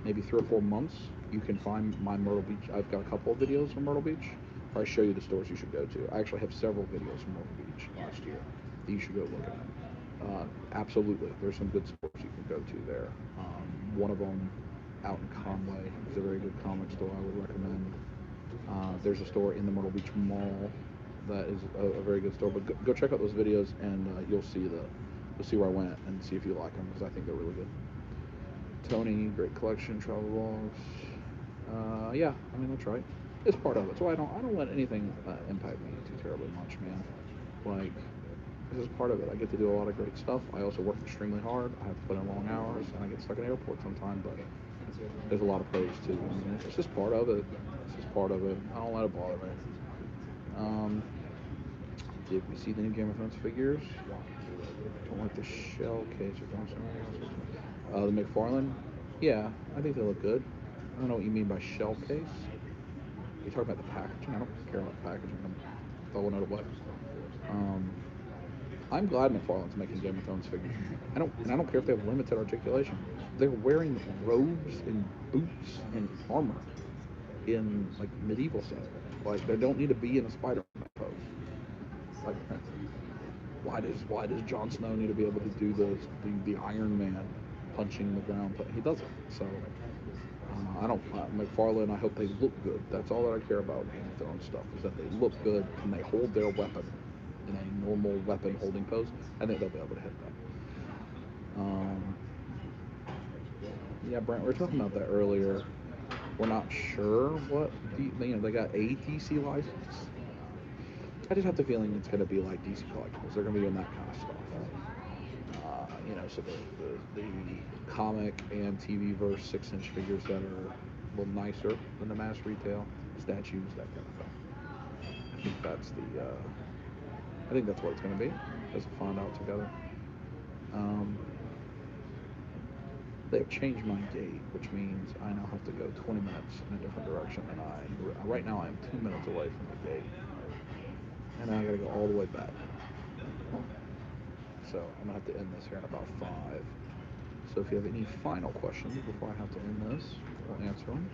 A: maybe 3 or 4 months, you can find my Myrtle Beach. I've got a couple of videos from Myrtle Beach where I show you the stores you should go to. I actually have several videos from Myrtle Beach last year that you should go look at. Absolutely, there's some good stores you can go to there. One of them out in Conway is a very good comic store I would recommend. There's a store in the Myrtle Beach Mall that is a very good store. But go check out those videos, and you'll see where I went and see if you like them, because I think they're really good. Tony, great collection, travel vlogs. Yeah, I mean that's right. It's part of it. So I don't let anything impact me too terribly much, man. Like, this is part of it. I get to do a lot of great stuff. I also work extremely hard. I have to put in long hours, and I get stuck in airports sometimes. But there's a lot of pros too. I mean, it's just part of it. It's just part of it. I don't let it bother me. Um, did we see the new Game of Thrones figures? Don't like the shell case or something else. The McFarlane, yeah, I think they look good. I don't know what you mean by shell case. You're talking about the packaging. I don't care about the packaging. I'm throwing it away. Um, I'm glad McFarlane's making Game of Thrones figures. I don't care if they have limited articulation. They're wearing robes and boots and armor in like medieval setting. Like they don't need to be in a Spider-Man pose. Like why does Jon Snow need to be able to do the Iron Man punching the ground? He doesn't. So I don't McFarlane. I hope they look good. That's all that I care about in Game of Thrones stuff, is that they look good and they hold their weapon in a normal weapon holding pose. I think they'll be able to hit that. Yeah, Brent, we were talking about that earlier. We're not sure what they got a DC license. I just have the feeling it's going to be like DC collectibles. They're going to be doing that kind of stuff. So the comic and TV verse 6-inch figures that are a little nicer than the mass retail statues, that kind of thing. I think I think that's what it's going to be, as we'll find out together. Um, they've changed my gate, which means I now have to go 20 minutes in a different direction than right now I'm 2 minutes away from the gate, and now I got to go all the way back. So I'm gonna have to end this here in about 5. So if you have any final questions before I have to end this, we'll answer them.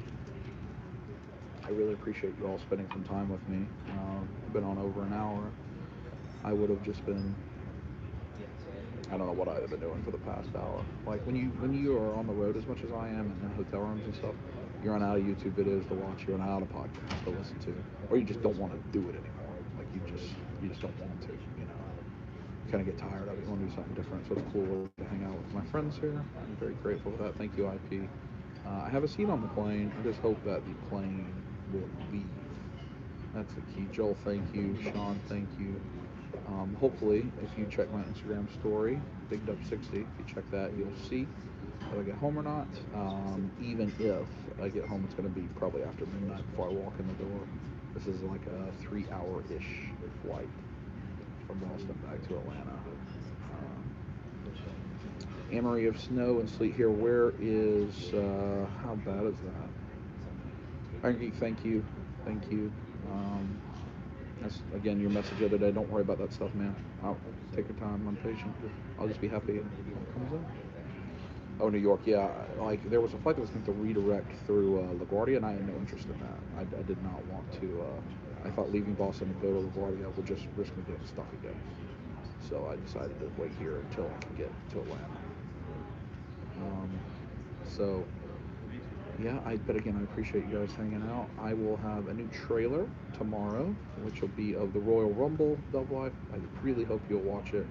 A: I really appreciate you all spending some time with me. I've been on over an hour. I would have just been I don't know what I've been doing for the past hour. Like when you are on the road as much as I am and in hotel rooms and stuff, you run out of YouTube videos to watch, you run out of podcasts to listen to, or you just don't want to do it anymore. Like you just don't want to, you know. You kind of get tired of it. You want to do something different. So it's cool to hang out with my friends here. I'm very grateful for that. Thank you, IP. I have a seat on the plane. I just hope that the plane will leave. That's the key. Joel, thank you. Sean, thank you. Hopefully, if you check my Instagram story, BigDub60, if you check that, you'll see if I get home or not. Even if I get home, it's going to be probably after midnight before I walk in the door. This is like a 3 hour-ish flight from Boston back to Atlanta. Amory of snow and sleet here. Where is, how bad is that? Iron Geek, thank you. Thank you. That's, again, your message the other day. Don't worry about that stuff, man. I'll take your time. I'm patient. I'll just be happy when it comes in. Oh, New York, yeah. Like, there was a flight that was going to redirect through LaGuardia, and I had no interest in that. I did not want to. I thought leaving Boston to go to LaGuardia would just risk me getting stuck again. So I decided to wait here until I could get to Atlanta. So, yeah, but again, I appreciate you guys hanging out. I will have a new trailer tomorrow, which will be of the Royal Rumble Dub Life. I really hope you'll watch it.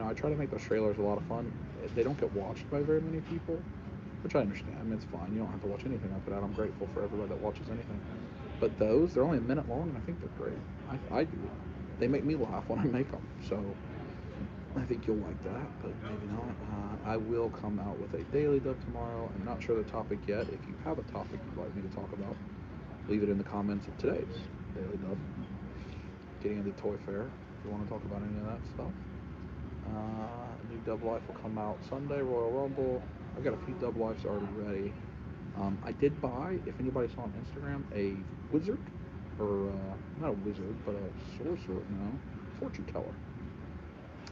A: I try to make those trailers a lot of fun. They don't get watched by very many people, which I understand. I mean, it's fine. You don't have to watch anything I put out. I'm grateful for everybody that watches anything. But they're only a minute long, and I think they're great. I do. They make me laugh when I make them. So I think you'll like that, but maybe not. I will come out with a daily dub tomorrow. I'm not sure the topic yet. If you have a topic you'd like me to talk about, leave it in the comments of today's daily dub. Getting into Toy Fair, if you want to talk about any of that stuff. New Dub Life will come out Sunday, Royal Rumble. I've got a few Dub Lives already ready. I did buy, if anybody saw on Instagram, a wizard, or not a wizard, but a sorcerer, no, fortune teller.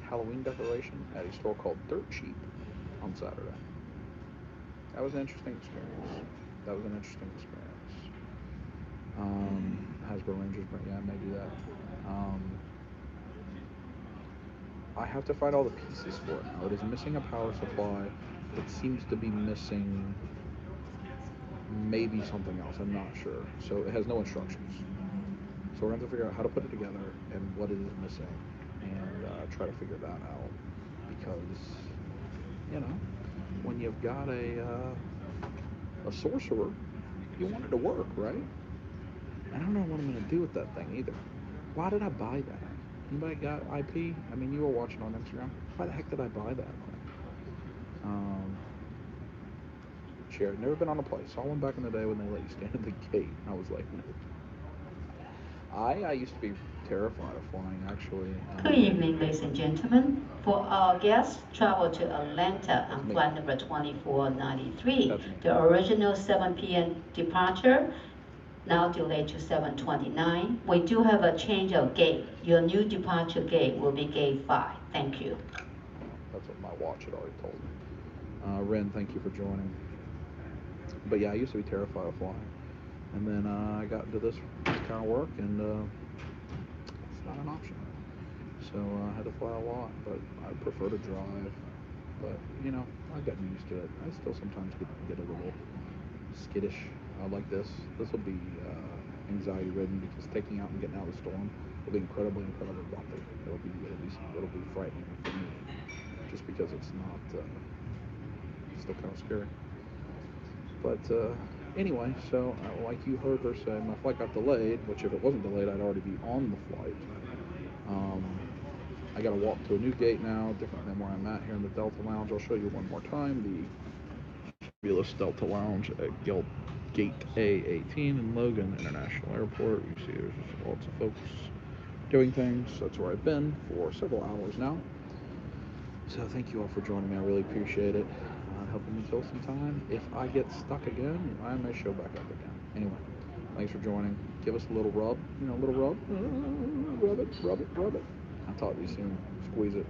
A: Halloween decoration at a store called Dirt Cheap on Saturday. That was an interesting experience. Hasbro Rangers, but yeah, I may do that. I have to find all the pieces for it now. It is missing a power supply. It seems to be missing maybe something else. I'm not sure. So it has no instructions. So we're going to have to figure out how to put it together and what it is missing and try to figure that out. Because, when you've got a sorcerer, you want it to work, right? I don't know what I'm going to do with that thing either. Why did I buy that? Anybody got IP? I mean, you were watching on Instagram. Why the heck did I buy that thing? Shared. Never been on a plane. Saw one back in the day when they let you stand at the gate. I was like, no. I used to be terrified of flying, actually.
B: Good evening, ladies and gentlemen. For our guests, travel to Atlanta on flight number 2493. The original 7 p.m. departure, now delayed to 7:29. We do have a change of gate. Your new departure gate will be gate 5. Thank you.
A: That's what my watch had already told me. Ren, thank you for joining. But yeah, I used to be terrified of flying. And then I got into this kind of work, and it's not an option. So I had to fly a lot, but I prefer to drive. But, I've gotten used to it. I still sometimes get a little skittish like this. This will be anxiety ridden because taking out and getting out of the storm will be incredibly bumpy. It'll be frightening for me, just because it's not still kind of scary. But anyway, so like you heard her say, my flight got delayed. Which if it wasn't delayed, I'd already be on the flight. I got to walk to a new gate now, different than where I'm at here in the Delta Lounge. I'll show you one more time the fabulous Delta Lounge at Gate A18 in Logan International Airport. You see there's just lots of folks doing things. That's where I've been for several hours now. So thank you all for joining me. I really appreciate it. Helping me kill some time. If I get stuck again, I may show back up again. Anyway, thanks for joining. Give us a little rub. A little rub. Rub it. I'll talk to you soon. Squeeze it.